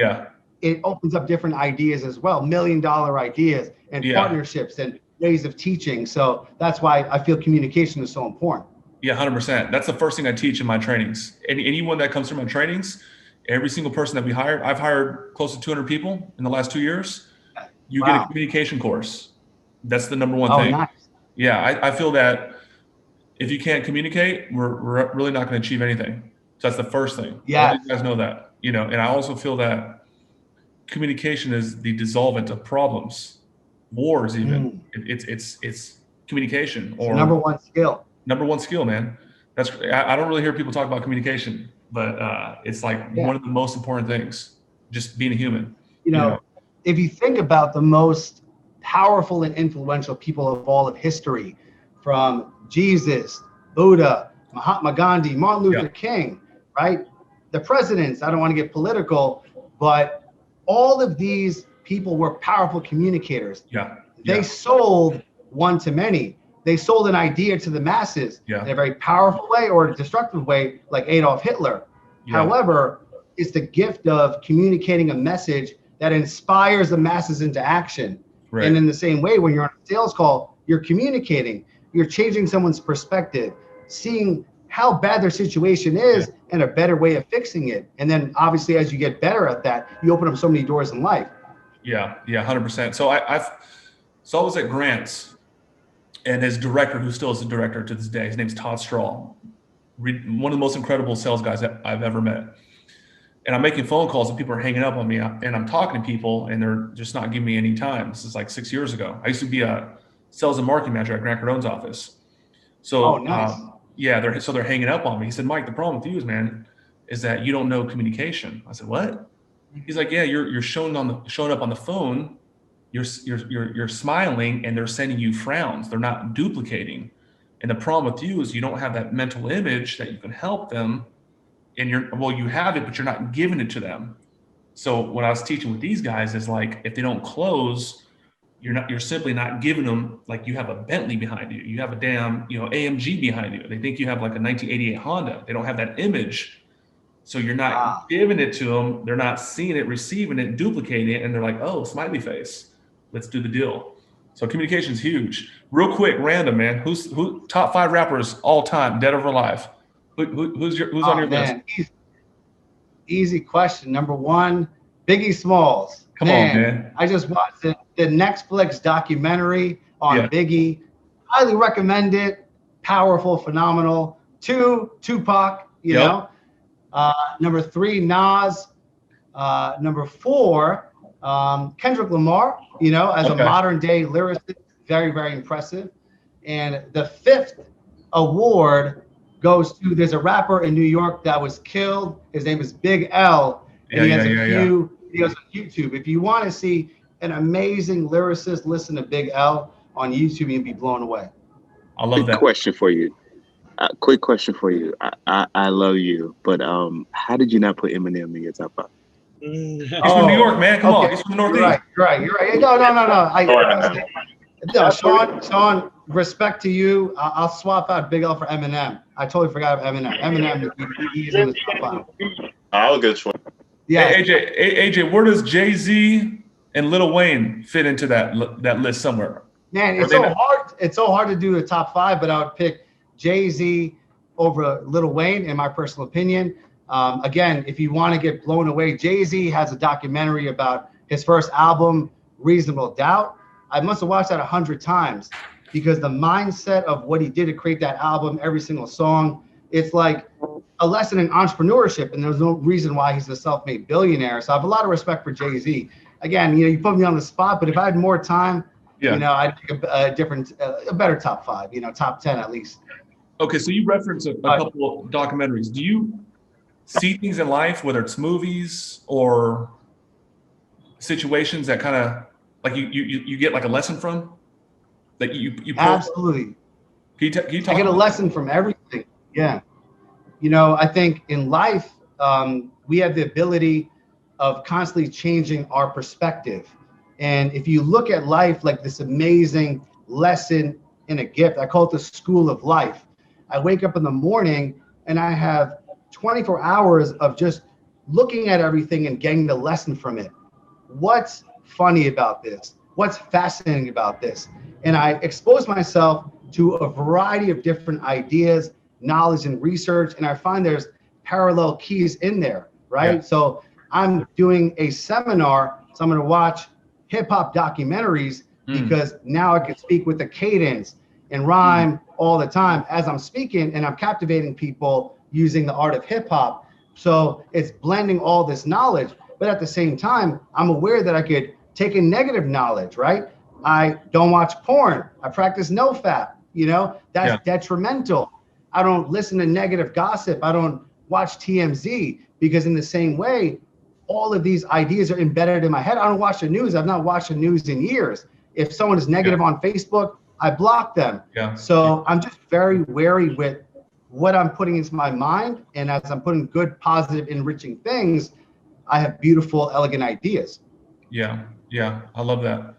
it opens up different ideas as well, $1 million ideas and partnerships and ways of teaching. So that's why I feel communication is so important. Yeah, 100%. That's the first thing I teach in my trainings. Anyone that comes through my trainings, every single person that we hired, I've hired close to 200 people in the last 2 years. You get a communication course. That's the number one thing. Nice. Yeah, I feel that if you can't communicate, we're really not going to achieve anything. So that's the first thing. Yeah, you guys know that. And I also feel that communication is the dissolvent of problems, wars, even. It's communication, or number one skill. Number one skill, man. I don't really hear people talk about communication, but it's like one of the most important things. Just being a human. If you think about the most powerful and influential people of all of history, from Jesus, Buddha, Mahatma Gandhi, Martin Luther King, right? The presidents, I don't want to get political, but all of these people were powerful communicators. They sold one to many. They sold an idea to the masses in a very powerful way or a destructive way, like Adolf Hitler. However, it's the gift of communicating a message that inspires the masses into action. And in the same way, when you're on a sales call, you're communicating, you're changing someone's perspective, seeing how bad their situation is and a better way of fixing it. And then obviously, as you get better at that, you open up so many doors in life. 100%. So I was at Grant's, and his director, who still is the director to this day, his name's Todd Straw, one of the most incredible sales guys that I've ever met. And I'm making phone calls and people are hanging up on me, and I'm talking to people and they're just not giving me any time. This is like 6 years ago. I used to be a sales and marketing manager at Grant Cardone's office. So nice. They're hanging up on me. He said, Mike, the problem with you is that you don't know communication. I said, what? He's like, you're showing up on the phone. You're smiling and they're sending you frowns. They're not duplicating. And the problem with you is you don't have that mental image that you can help them. And you have it, but you're not giving it to them. So what I was teaching with these guys is like, if they don't close, you're simply not giving them, like, you have a Bentley behind you. You have a damn, AMG behind you. They think you have like a 1988 Honda. They don't have that image. So you're not giving it to them. They're not seeing it, receiving it, duplicating it. And they're like, oh, smiley face. Let's do the deal. So communication is huge. Real quick, random, man. Who's top 5 rappers all time, dead or alive? Who's on your list? Easy question. Number 1, Biggie Smalls. Come on, man. I just watched the Netflix documentary on Biggie. Highly recommend it. Powerful, phenomenal. 2, Tupac, you know. Number 3, Nas. Number 4, Kendrick Lamar, as a modern day lyricist, very, very impressive. And the 5th award goes to, there's a rapper in New York that was killed. His name is Big L. And he has a few videos on YouTube. If you want to see an amazing lyricist, listen to Big L on YouTube and be blown away. I love that. Quick question for you. I love you, but how did you not put Eminem in your top 5? He's from New York, man. Come on. He's from the Northeast. You're right. No. Sean, respect to you. I'll swap out Big L for Eminem. I totally forgot about Eminem. Eminem, he's in the top 5. I'll get you. Yeah. Hey, AJ, where does Jay-Z and Lil Wayne fit into that list somewhere? Man, it's so hard to do a top 5, but I would pick Jay-Z over Lil Wayne, in my personal opinion. Again, if you want to get blown away, Jay-Z has a documentary about his first album, Reasonable Doubt. I must have watched that 100 times because the mindset of what he did to create that album, every single song, it's like a lesson in entrepreneurship, and there's no reason why he's a self-made billionaire. So I have a lot of respect for Jay-Z. Again, you put me on the spot, but if I had more time, I'd pick a better top 5, top 10 at least. Okay, so you referenced a couple of documentaries. Do you see things in life, whether it's movies or situations that kind of like you get like a lesson from? Like you Absolutely. Can you talk I get a lesson from everything. Yeah. I think in life, we have the ability of constantly changing our perspective. And if you look at life like this amazing lesson in a gift, I call it the school of life. I wake up in the morning and I have 24 hours of just looking at everything and getting the lesson from it. What's funny about this? What's fascinating about this? And I expose myself to a variety of different ideas, knowledge, and research. And I find there's parallel keys in there, right? Yeah. So I'm doing a seminar. So I'm going to watch hip hop documentaries because now I can speak with the cadence and rhyme all the time as I'm speaking, and I'm captivating people using the art of hip hop. So it's blending all this knowledge, but at the same time, I'm aware that I could take in negative knowledge, right? I don't watch porn. I practice NoFap. That's detrimental. I don't listen to negative gossip. I don't watch TMZ, because in the same way, all of these ideas are embedded in my head. I don't watch the news. I've not watched the news in years. If someone is negative on Facebook, I block them. So I'm just very wary with what I'm putting into my mind. And as I'm putting good, positive, enriching things, I have beautiful, elegant ideas. Yeah. I love that.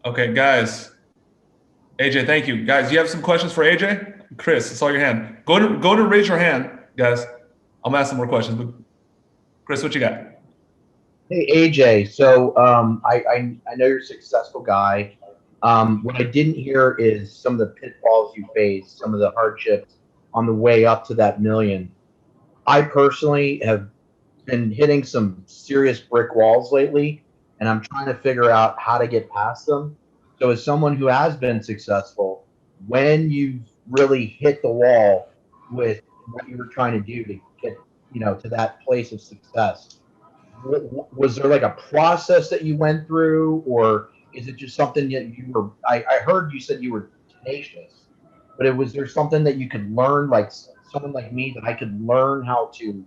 Okay, guys. AJ, thank you. Guys, you have some questions for AJ? Chris, I saw your hand. Go to raise your hand, guys. I'm asking more questions. But Chris, what you got? Hey, AJ. So I know you're a successful guy. What I didn't hear is some of the pitfalls you faced, some of the hardships on the way up to that million. I personally have been hitting some serious brick walls lately, and I'm trying to figure out how to get past them. So as someone who has been successful, when you really hit the wall with what you were trying to do to get, to that place of success, was there like a process that you went through, or is it just something that you were, I heard you said you were tenacious, but was there something that you could learn, like someone like me, that I could learn how to,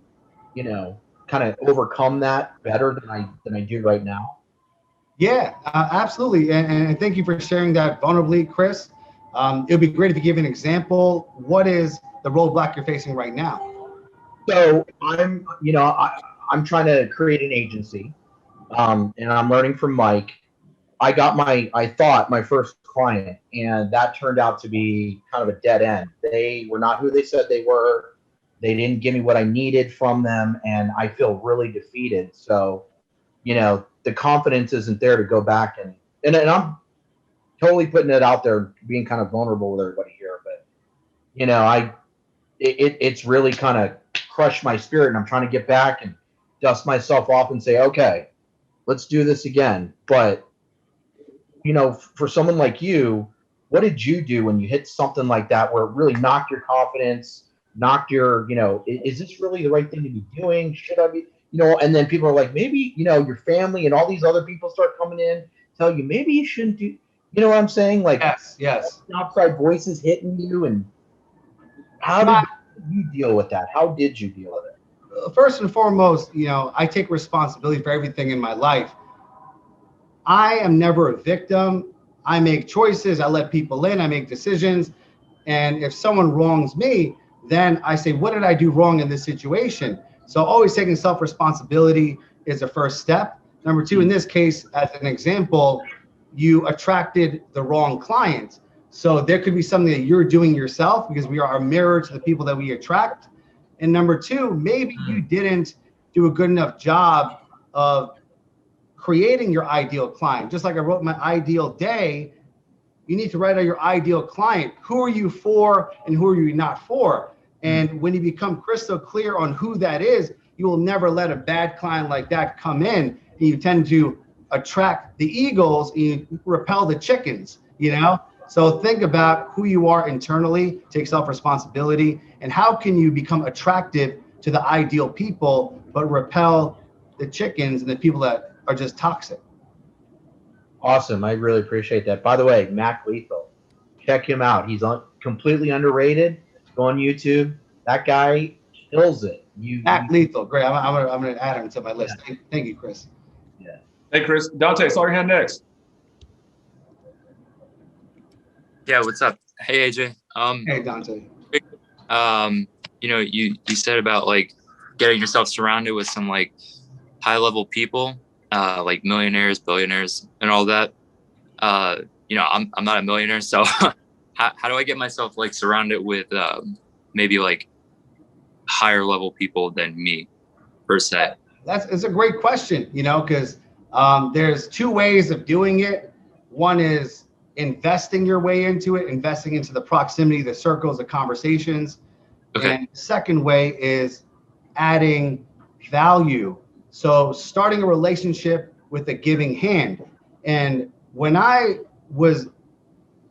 kind of overcome that better than I do right now? Yeah, absolutely. And thank you for sharing that vulnerably, Chris. It would be great if you give an example. What is the roadblock you're facing right now? So I'm trying to create an agency, and I'm learning from Mike. I thought my first client, and that turned out to be kind of a dead end. They were not who they said they were. They didn't give me what I needed from them, and I feel really defeated. So, the confidence isn't there to go back and I'm totally putting it out there, being kind of vulnerable with everybody here. But, it's really kind of crushed my spirit, and I'm trying to get back and dust myself off and say, okay, let's do this again. But, for someone like you, what did you do when you hit something like that where it really knocked your confidence, knocked your, is this really the right thing to be doing? Should I be, and then people are like, maybe, your family and all these other people start coming in, tell you, maybe you shouldn't do, you know what I'm saying? Like, yes. outside voices hitting you. And how did you deal with that? How did you deal with it? First and foremost, I take responsibility for everything in my life. I am never a victim. I make choices. I let people in. I make decisions. And if someone wrongs me, then I say, what did I do wrong in this situation? So always taking self-responsibility is the first step. Number two, in this case, as an example, you attracted the wrong client. So there could be something that you're doing yourself, because we are a mirror to the people that we attract. And number two, maybe you didn't do a good enough job of creating your ideal client. Just like I wrote my ideal day, you need to write out your ideal client. Who are you for and who are you not for? And when you become crystal clear on who that is, you will never let a bad client like that come in. And you tend to attract the eagles and you repel the chickens, So think about who you are internally, take self-responsibility, and how can you become attractive to the ideal people, but repel the chickens and the people that are just toxic. Awesome. I really appreciate that. By the way, Mac Lethal, check him out. He's completely underrated. Go on YouTube. That guy kills it. Mac Lethal, great. I'm gonna add him to my list. Yeah. Thank you, Chris. Yeah. Hey, Chris. Dante, saw your hand next. Yeah, what's up? Hey, AJ. Hey, Dante. You said about like getting yourself surrounded with some like high level people. like millionaires, billionaires, and all that. You know, I'm not a millionaire, so how do I get myself like surrounded with maybe like higher level people than me per se? It's a great question, you know, because there's two ways of doing it. One is investing your way into it, investing into the proximity, the circles, the conversations. Okay. And the second way is adding value. So starting a relationship with a giving hand. And when I was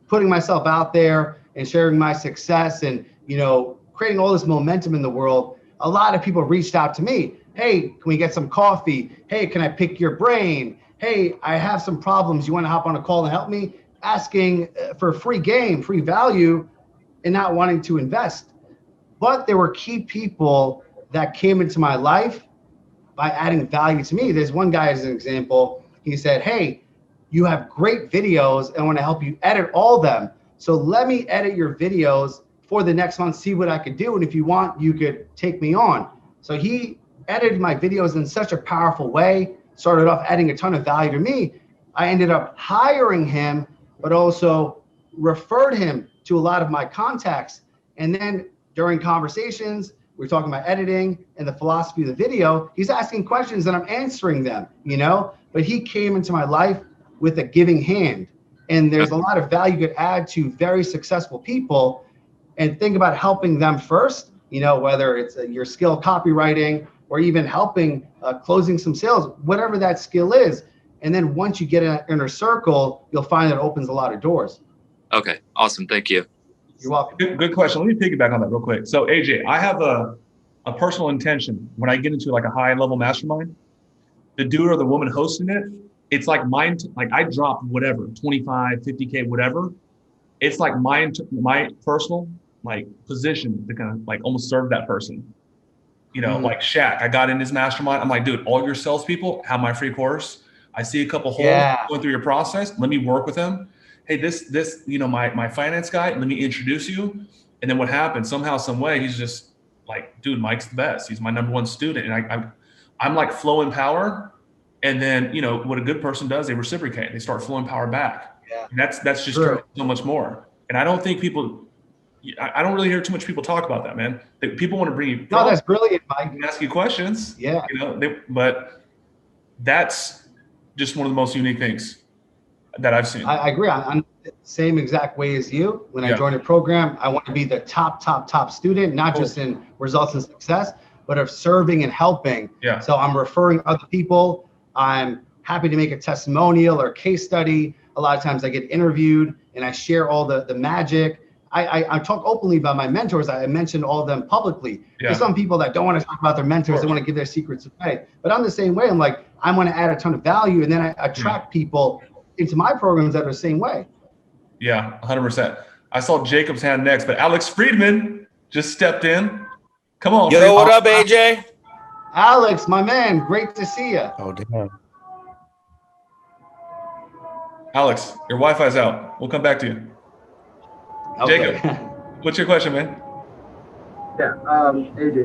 putting myself out there and sharing my success and, you know, creating all this momentum in the world, a lot of people reached out to me. Hey, can we get some coffee? Hey, can I pick your brain? Hey, I have some problems. You want to hop on a call and help me? Asking for free game, free value, and not wanting to invest. But there were key people that came into my life by adding value to me. There's one guy as an example. He said, hey, you have great videos and I want to help you edit all of them. So let me edit your videos for the next month, see what I could do. And if you want, you could take me on. So he edited my videos in such a powerful way, started off adding a ton of value to me. I ended up hiring him, but also referred him to a lot of my contacts. And then during conversations, we're talking about editing and the philosophy of the video. He's asking questions and I'm answering them, you know, but he came into my life with a giving hand. And there's a lot of value you could add to very successful people, and think about helping them first, you know, whether it's your skill copywriting or even helping closing some sales, whatever that skill is. And then once you get in an inner circle, you'll find that it opens a lot of doors. Okay. Awesome. Thank you. You're welcome. Good question. Let me piggyback on that real quick. So AJ, I have a personal intention when I get into like a high level mastermind, the dude or the woman hosting it, it's like mine, like I drop whatever, 25, 50K, whatever. It's like my personal like position to kind of like almost serve that person. You know, like Shaq, I got in his mastermind. I'm like, dude, all your salespeople have my free course. I see a couple holes going through your process. Let me work with them. Hey, this, you know, my finance guy, let me introduce you. And then what happens? Somehow, some way, he's just like, dude, Mike's the best. He's my number one student. And I'm like flow in power. And then, you know, what a good person does, they reciprocate. They start flowing power back. Yeah. And that's just so much more. And I don't think people, I don't really hear too much people talk about that, man. People want to bring you. No, that's brilliant, Mike. And ask you questions. Yeah. You know, but that's just one of the most unique things that I've seen. I agree. I'm the same exact way as you. When I joined a program, I want to be the top student, not just in results and success, but of serving and helping. Yeah. So I'm referring other people. I'm happy to make a testimonial or a case study. A lot of times I get interviewed and I share all the magic. I talk openly about my mentors. I mentioned all of them publicly. Yeah. There's some people that don't want to talk about their mentors. They want to give their secrets away. But I'm the same way. I'm like, I want to add a ton of value, and then I attract people into my programs that are the same way. Yeah, 100%. I saw Jacob's hand next, but Alex Friedman just stepped in. Come on. Yo, what up, AJ? Alex, my man, great to see you. Oh, damn. Alex, your Wi-Fi's out. We'll come back to you. Okay. Jacob, what's your question, man? Yeah, AJ,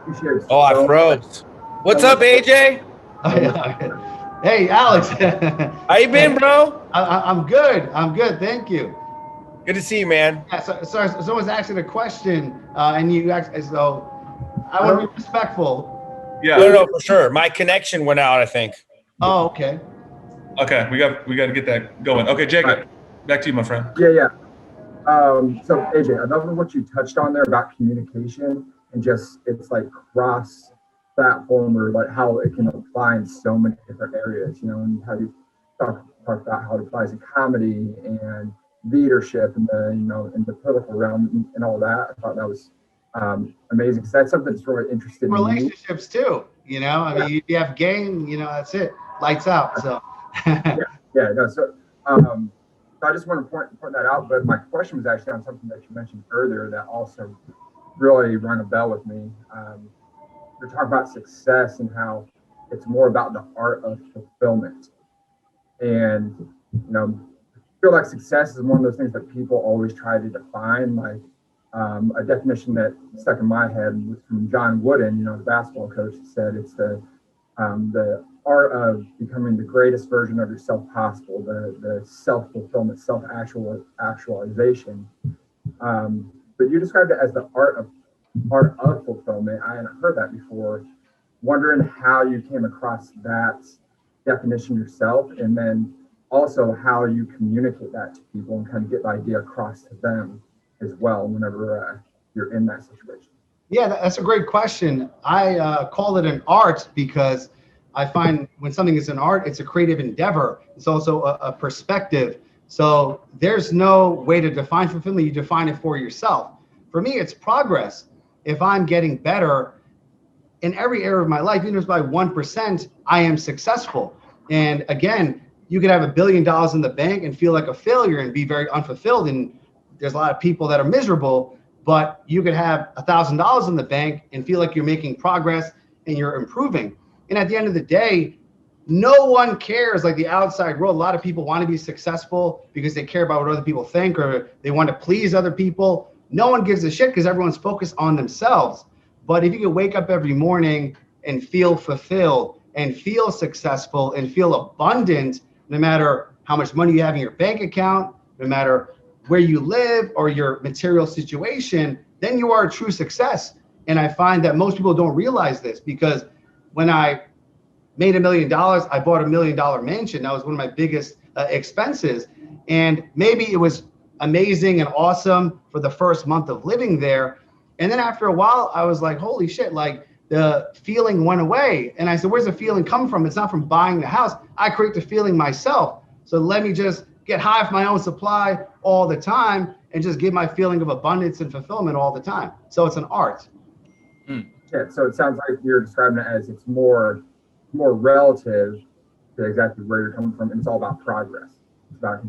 you shared. Oh, I froze. What's up, AJ? Hey, Alex. How you been, bro? I'm good. I'm good. Thank you. Good to see you, man. Yeah, so someone's asking a question, and you asked, so I want to be respectful. Yeah. No, for sure. My connection went out, I think. Oh, okay. Okay, we got to get that going. Okay, Jacob, back to you, my friend. Yeah. So AJ, I love what you touched on there about communication and just it's like cross platform or like how it can apply in so many different areas, you know, and how you talk about how it applies in comedy and leadership and the, you know, in the political realm and all that. I thought that was amazing because that's something that's really interesting. Relationships too, you know, I mean, you have game, you know, that's it, lights out. So So I just want to point that out, but my question was actually on something that you mentioned earlier that also really rang a bell with me. You're talking about success and how it's more about the art of fulfillment. And, you know, I feel like success is one of those things that people always try to define. Like a definition that stuck in my head was from John Wooden, you know, the basketball coach, said it's the art of becoming the greatest version of yourself possible, the self-fulfillment, self-actualization. But you described it as the art of fulfillment. I hadn't heard that before. Wondering how you came across that definition yourself, and then also how you communicate that to people and kind of get the idea across to them as well whenever you're in that situation. Yeah, that's a great question. I call it an art because I find when something is an art, it's a creative endeavor. It's also a perspective. So there's no way to define fulfillment. You define it for yourself. For me, it's progress. If I'm getting better in every area of my life, even if it's by 1%, I am successful. And again, you could have $1 billion in the bank and feel like a failure and be very unfulfilled. And there's a lot of people that are miserable, but you could have $1,000 in the bank and feel like you're making progress and you're improving. And at the end of the day, no one cares, like the outside world. A lot of people want to be successful because they care about what other people think, or they want to please other people. No one gives a shit because everyone's focused on themselves. But if you can wake up every morning and feel fulfilled and feel successful and feel abundant, no matter how much money you have in your bank account, no matter where you live or your material situation, then you are a true success. And I find that most people don't realize this, because when I made $1 million, I bought $1 million mansion. That was one of my biggest expenses. And maybe it was amazing and awesome for the first month of living there. And then after a while, I was like, holy shit, like the feeling went away. And I said, where's the feeling come from? It's not from buying the house. I create the feeling myself. So let me just get high off my own supply all the time and just give my feeling of abundance and fulfillment all the time. So it's an art. Yeah, so it sounds like you're describing it as it's more relative to exactly where you're coming from, and it's all about progress. It's about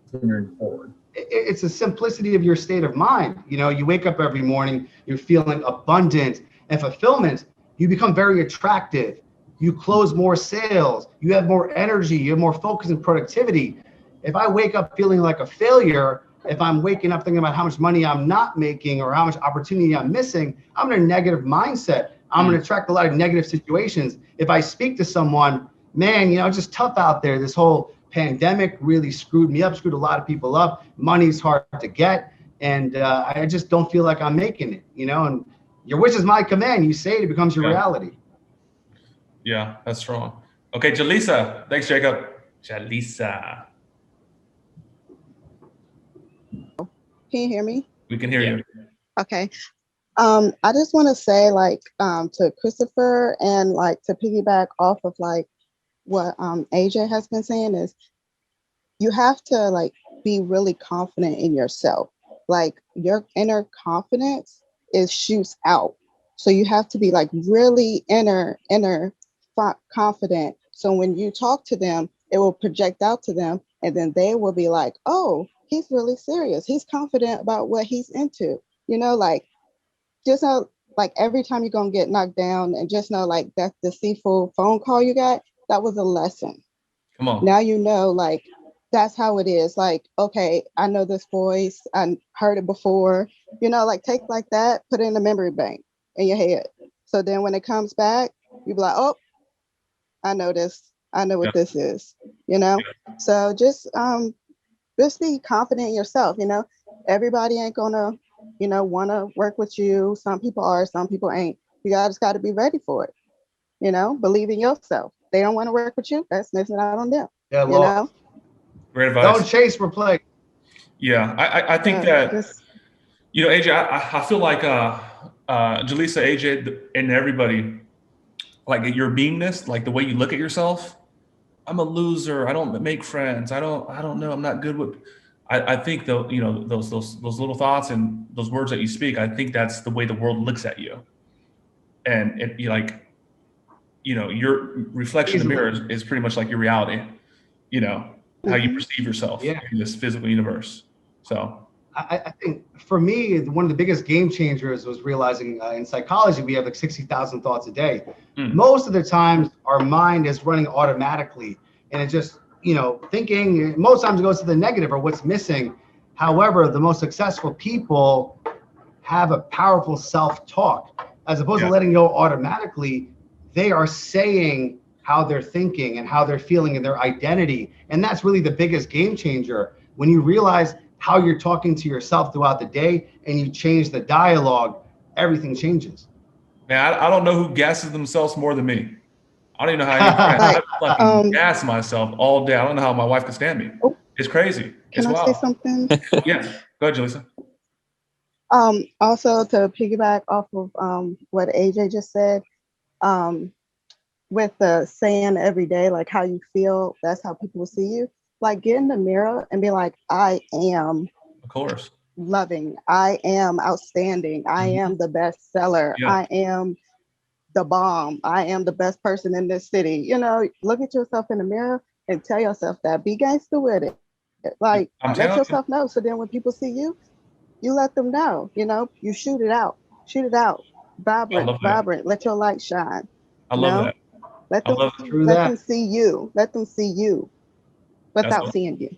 continuing forward. It's the simplicity of your state of mind. You know, you wake up every morning, you're feeling abundant and fulfillment. You become very attractive. You close more sales. You have more energy. You have more focus and productivity. If I wake up feeling like a failure, if I'm waking up thinking about how much money I'm not making or how much opportunity I'm missing, I'm in a negative mindset. I'm going to attract a lot of negative situations. If I speak to someone, man, you know, it's just tough out there. This whole pandemic really screwed me up, screwed a lot of people up. Money's hard to get. And I just don't feel like I'm making it, you know, and your wish is my command. You say it becomes your reality. Yeah, that's strong. Okay, Jaleesa. Thanks, Jacob. Jaleesa. Can you hear me? We can hear you. Okay. I just want to say, like, to Christopher, and like to piggyback off of like what AJ has been saying, is you have to like be really confident in yourself. Like your inner confidence shoots out. So you have to be like really inner confident. So when you talk to them, it will project out to them, and then they will be like, oh, he's really serious. He's confident about what he's into. You know, like, just know, like, every time you're going to get knocked down, and just know, like, that deceitful phone call you got, that was a lesson. Come on. Now you know, like, that's how it is. Like, okay, I know this voice. I heard it before. You know, like, take like that, put it in the memory bank in your head. So then when it comes back, you be like, oh, I know this. I know what this is, you know? So just be confident in yourself, you know? Everybody ain't gonna, you know, wanna work with you. Some people are, some people ain't. You just gotta be ready for it, you know? Believe in yourself. They don't wanna work with you, that's missing out on them, Yeah, you know? Great advice. Don't chase replay. Yeah, I think that, you know, AJ, I feel like Jaleesa, AJ, and everybody, like your beingness, like the way you look at yourself. I'm a loser. I don't make friends. I don't know. I'm not good with. I think though, you know, those little thoughts and those words that you speak. I think that's the way the world looks at you, and you like, you know, your reflection in the mirror is pretty much like your reality. You know, how you perceive yourself in this physical universe. So I think for me, one of the biggest game changers was realizing in psychology, we have like 60,000 thoughts a day. Most of the times our mind is running automatically, and it just, you know, thinking, most times it goes to the negative or what's missing. However, the most successful people have a powerful self-talk. As opposed to letting go automatically, they are saying how they're thinking and how they're feeling and their identity. And that's really the biggest game changer. When you realize how you're talking to yourself throughout the day and you change the dialogue, everything changes. Man, I don't know who gasses themselves more than me. I don't even know how any friend. Like, I fucking gas myself all day. I don't know how my wife can stand me. Oh. It's crazy. It's can I wild. say something? Yeah. Go ahead, Julissa. Also to piggyback off of what AJ just said, with the saying every day, like how you feel, that's how people will see you. Like get in the mirror and be like, I am Of course. loving, I am outstanding, I am the best seller, Yeah. I am the bomb, I am the best person in this city. You know, look at yourself in the mirror and tell yourself that. Be gangster with it. Like let yourself know. So then when people see you, you let them know, you know, you shoot it out, vibrant, let your light shine. I love that. Let them see you. Let them see you without seeing you.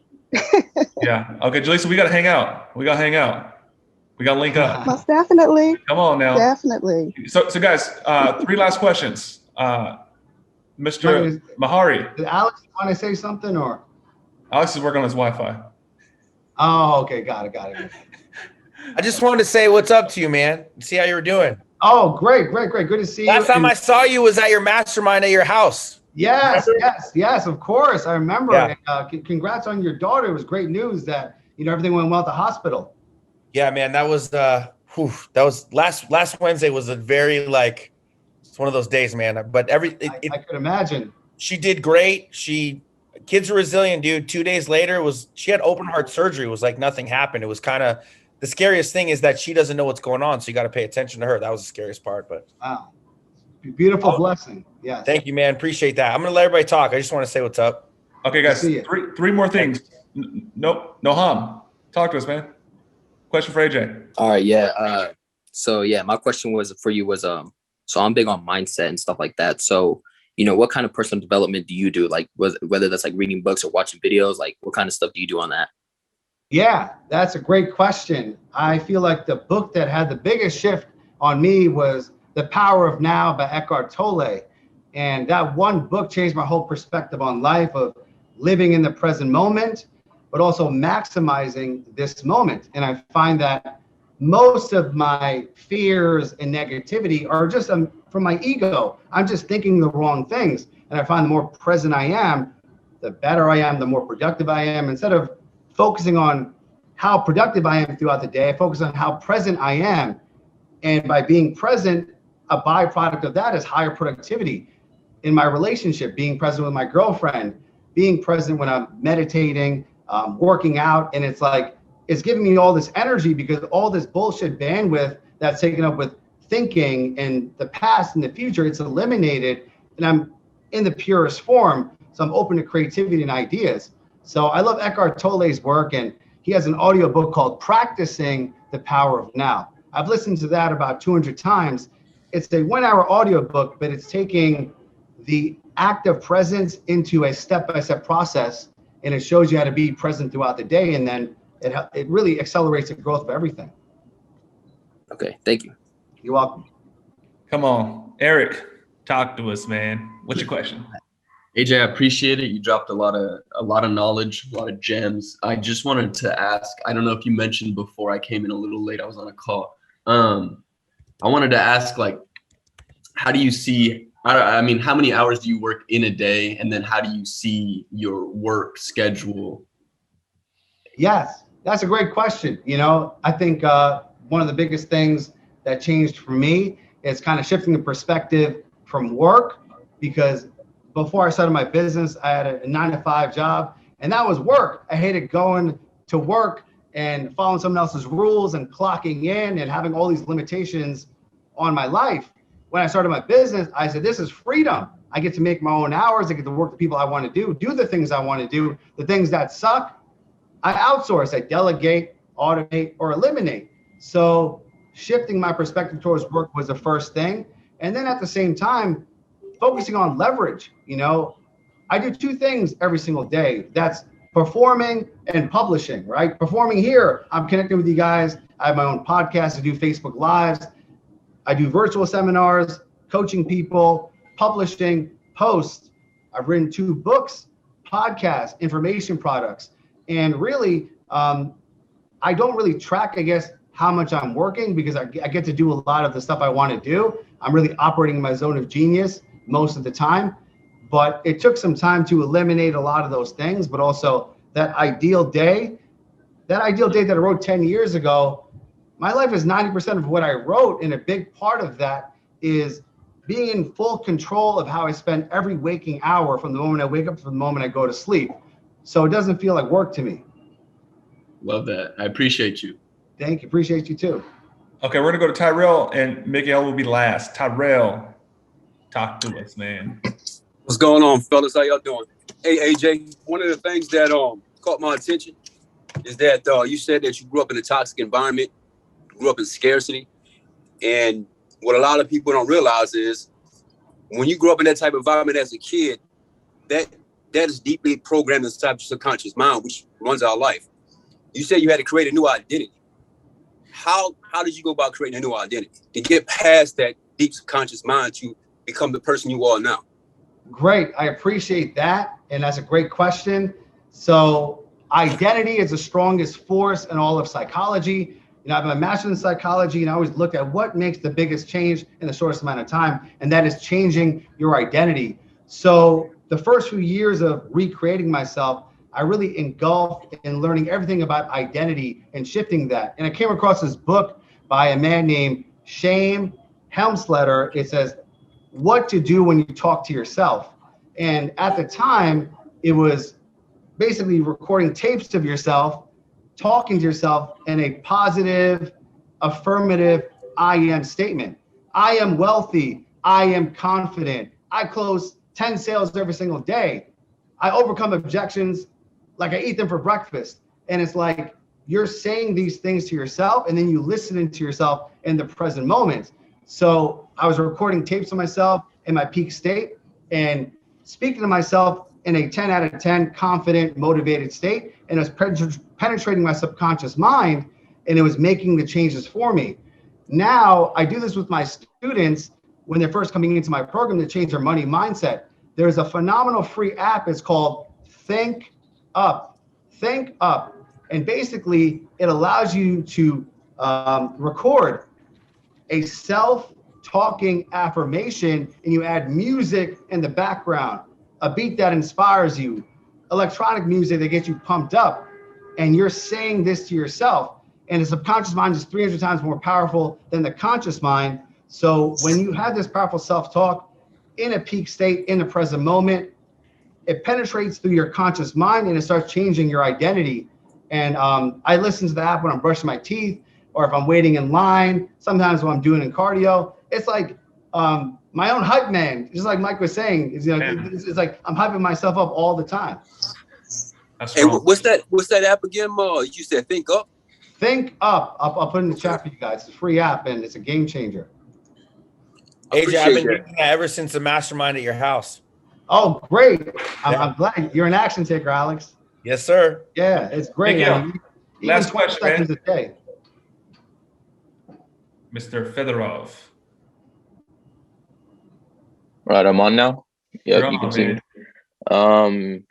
Yeah. Okay, Julissa, we got to hang out. We got to link up. Most definitely. Come on now. Definitely. So guys, 3 last questions. Mr. Mahari. Did Alex want to say something or? Alex is working on his Wi-Fi. Oh, okay. Got it. I just wanted to say what's up to you, man. See how you were doing. Oh, great. Good to see you. Last time I saw you was at your mastermind at your house. Yes, of course. I remember. Yeah. And, congrats on your daughter. It was great news that, you know, everything went well at the hospital. Yeah, man, that was last Wednesday was a very it's one of those days, man. But I could imagine. She did great. Kids are resilient, dude. 2 days later she had open heart surgery. It was like nothing happened. It was kind of the scariest thing is that she doesn't know what's going on. So you got to pay attention to her. That was the scariest part, but wow. Beautiful blessing. Yeah. Thank you, man. Appreciate that. I'm going to let everybody talk. I just want to say what's up. Okay, guys, three more things. Nope. No harm. Talk to us, man. Question for AJ. All right. Yeah. So yeah, my question for you was, so I'm big on mindset and stuff like that. So, you know, what kind of personal development do you do? Like whether that's like reading books or watching videos, like what kind of stuff do you do on that? Yeah, that's a great question. I feel like the book that had the biggest shift on me was The Power of Now by Eckhart Tolle. And that one book changed my whole perspective on life, of living in the present moment, but also maximizing this moment. And I find that most of my fears and negativity are just from my ego. I'm just thinking the wrong things. And I find the more present I am, the better I am, the more productive I am. Instead of focusing on how productive I am throughout the day, I focus on how present I am. And by being present, a byproduct of that is higher productivity in my relationship, being present with my girlfriend, being present when I'm meditating, working out. And it's giving me all this energy because all this bullshit bandwidth that's taken up with thinking and the past and the future, it's eliminated. And I'm in the purest form. So I'm open to creativity and ideas. So I love Eckhart Tolle's work, and he has an audio book called Practicing the Power of Now. I've listened to that about 200 times. It's a 1-hour audio book, but it's taking the act of presence into a step-by-step process, and it shows you how to be present throughout the day, and then it really accelerates the growth of everything. Okay, thank you. You're welcome. Come on, Eric, talk to us, man. What's your question? AJ, I appreciate it. You dropped a lot of knowledge, a lot of gems. I just wanted to ask, I don't know if you mentioned before, I came in a little late, I was on a call. I wanted to ask, how do you see, how many hours do you work in a day? And then how do you see your work schedule? Yes, that's a great question. You know, I think one of the biggest things that changed for me is kind of shifting the perspective from work, because before I started my business, I had a 9-to-5 job, and that was work. I hated going to work and following someone else's rules and clocking in and having all these limitations on my life. When I started my business, I said, this is freedom. I get to make my own hours. I get to work the people I want to do the things I want to do. The things that suck, I outsource, I delegate, automate, or eliminate. So shifting my perspective towards work was the first thing. And then at the same time, focusing on leverage. You know, I do 2 things every single day. That's performing and publishing, right? Performing here, I'm connecting with you guys. I have my own podcast. I do Facebook Lives. I do virtual seminars, coaching people, publishing posts. I've written 2 books, podcasts, information products. And really, I don't really track, I guess, how much I'm working because I get to do a lot of the stuff I want to do. I'm really operating in my zone of genius most of the time. But it took some time to eliminate a lot of those things, but also that ideal day that I wrote 10 years ago, my life is 90% of what I wrote. And a big part of that is being in full control of how I spend every waking hour from the moment I wake up to the moment I go to sleep. So it doesn't feel like work to me. Love that. I appreciate you. Thank you. Appreciate you too. Okay, we're gonna go to Tyrell, and Miguel will be last. Tyrell, talk to us, man. What's going on, fellas? How y'all doing? Hey, AJ, one of the things that caught my attention is that you said that you grew up in a toxic environment, grew up in scarcity. And what a lot of people don't realize is when you grow up in that type of environment as a kid, that is deeply programmed inside your subconscious mind, which runs our life. You said you had to create a new identity. How did you go about creating a new identity to get past that deep subconscious mind to become the person you are now? Great. I appreciate that. And that's a great question. So identity is the strongest force in all of psychology. You know, I have a master's in psychology, and I always look at what makes the biggest change in the shortest amount of time, and that is changing your identity. So the first few years of recreating myself, I really engulfed in learning everything about identity and shifting that. And I came across this book by a man named Shane Helmsletter. It says, What to Do When You Talk to Yourself. And at the time, it was basically recording tapes of yourself, talking to yourself in a positive, affirmative I am statement. I am wealthy. I am confident. I close 10 sales every single day. I overcome objections like I eat them for breakfast. And it's like you're saying these things to yourself, and then you listen to yourself in the present moment. So I was recording tapes of myself in my peak state and speaking to myself in a 10 out of 10 confident, motivated state. And it was penetrating my subconscious mind, and it was making the changes for me. Now I do this with my students when they're first coming into my program to change their money mindset. There's a phenomenal free app. It's called Think Up. Think Up. And basically it allows you to record a self-talking affirmation, and you add music in the background, a beat that inspires you, electronic music that gets you pumped up, and you're saying this to yourself. And the subconscious mind is 300 times more powerful than the conscious mind. So when you have this powerful self-talk in a peak state, in the present moment, it penetrates through your conscious mind and it starts changing your identity. And I listen to the app when I'm brushing my teeth, or if I'm waiting in line, sometimes when I'm doing in cardio. It's like my own hype man, just like Mike was saying. It's like I'm hyping myself up all the time. Hey, what's that app again, Ma? You said Think Up? Think Up. I'll put it in the chat for you guys. It's a free app, and it's a game changer. AJ, I've been using that ever since the mastermind at your house. Oh, great. I'm glad you're an action taker, Alex. Yes, sir. Yeah, it's great. Last question, man. A day. Mr. Fedorov. Right, I'm on now. Yeah, you can see me.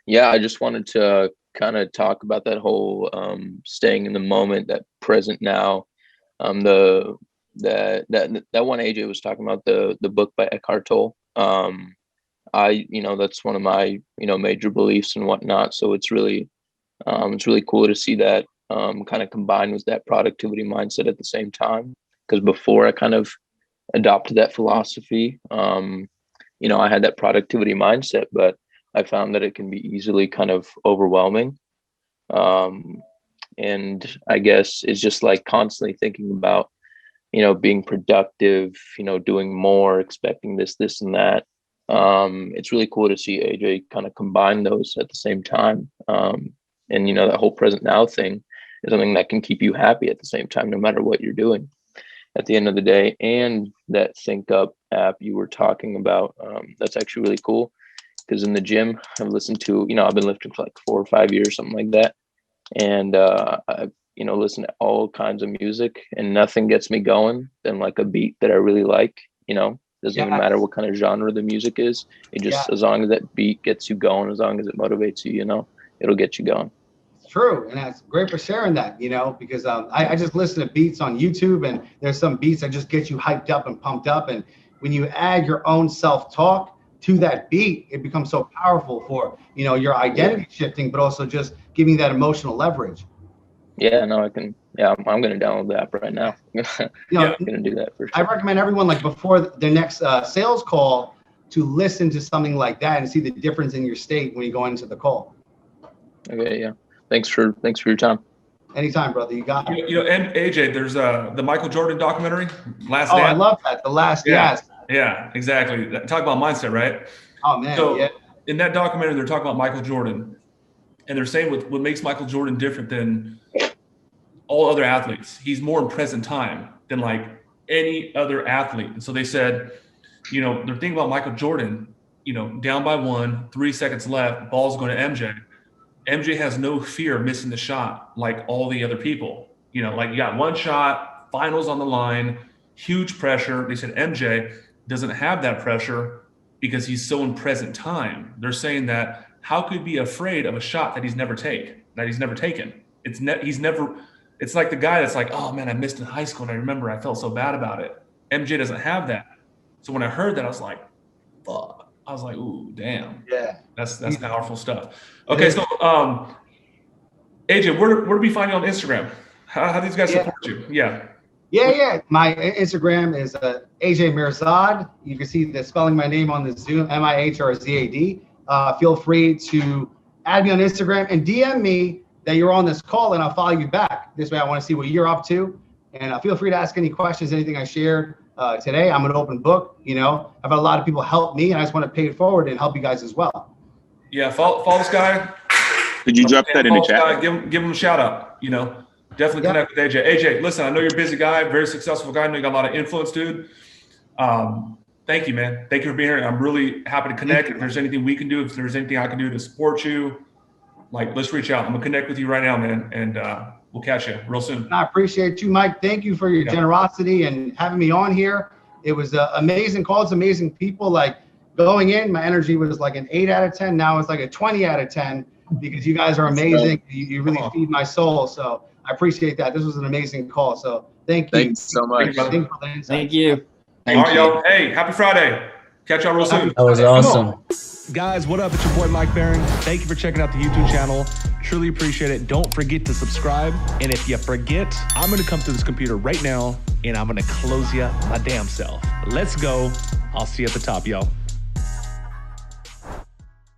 Yeah, I just wanted to kind of talk about that whole staying in the moment, that present now. That one AJ was talking about, the book by Eckhart Tolle. That's one of my major beliefs and whatnot. So it's really cool to see that kind of combined with that productivity mindset at the same time. Because before I kind of adopted that philosophy, I had that productivity mindset, but I found that it can be easily kind of overwhelming. And I guess it's just like constantly thinking about, being productive, doing more, expecting this and that. It's really cool to see AJ kind of combine those at the same time. And, that whole present now thing is something that can keep you happy at the same time, no matter what you're doing at the end of the day. And that Think Up app you were talking about, that's actually really cool, because in the gym I've listened to, I've been lifting for like 4 or 5 years, something like that. And I've, listened to all kinds of music, and nothing gets me going than like a beat that I really like, Doesn't even matter what kind of genre the music is. It just, as long as that beat gets you going, as long as it motivates you, you know, it'll get you going. True, and that's great for sharing that, you know, because I just listen to beats on YouTube, and there's some beats that just get you hyped up and pumped up, and when you add your own self-talk to that beat, it becomes so powerful for, you know, your identity shifting, but also just giving that emotional leverage. Yeah, no, I can. Yeah, I'm going to download the app right now. I'm going to do that for sure. I recommend everyone, like, before their next sales call, to listen to something like that and see the difference in your state when you go into the call. Okay, yeah. Thanks for your time. Anytime, brother. You got it. You know, and AJ, there's the Michael Jordan documentary, Last Oh, Dance. I love that. The Last Dance. Yeah, exactly. Talk about mindset, right? Oh, man. So in that documentary, they're talking about Michael Jordan, and they're saying what makes Michael Jordan different than all other athletes. He's more in present time than like any other athlete. And so they said, you know, they're thinking about Michael Jordan, you know, down by 1, 3 seconds left, ball's going to MJ. MJ has no fear of missing the shot like all the other people. You know, like you got one shot, finals on the line, huge pressure. They said MJ doesn't have that pressure because he's so in present time. They're saying that how could he be afraid of a shot that he's never taken? It's like the guy that's like, oh man, I missed in high school and I remember I felt so bad about it. MJ doesn't have that. So when I heard that, I was like, fuck. I was like, ooh, damn. Yeah. That's powerful stuff. Okay, so AJ, where do we find you on Instagram? How do these guys support you? Yeah. My Instagram is AJ Mihrzad. You can see the spelling my name on the Zoom, Mihrzad. Feel free to add me on Instagram and DM me that you're on this call, and I'll follow you back. This way I want to see what you're up to. And feel free to ask any questions, anything I shared today. I'm an open book. You know, I've had a lot of people help me, and I just want to pay it forward and help you guys as well. Yeah, follow this guy. Could you drop that in the chat? Give him a shout out. You know, definitely connect with AJ. AJ, listen, I know you're a busy guy, very successful guy. I know you got a lot of influence, dude. Thank you, man. Thank you for being here. I'm really happy to connect. If there's anything we can do, if there's anything I can do to support you, like, let's reach out. I'm gonna connect with you right now, man, and we'll catch you real soon. I appreciate you, Mike. Thank you for your generosity and having me on here. It was an amazing call. It's amazing people. Like, going in, my energy was like an 8 out of 10. Now it's like a 20 out of 10 because you guys are amazing. You really feed my soul. So I appreciate that. This was an amazing call. So thank you. Thanks so much. Thank you. All right, y'all. Hey, happy Friday. Catch y'all real soon. That was awesome. Guys, what up? It's your boy, Mike Barron. Thank you for checking out the YouTube channel. Truly appreciate it. Don't forget to subscribe. And if you forget, I'm going to come to this computer right now and I'm going to close you my damn self. Let's go. I'll see you at the top, y'all.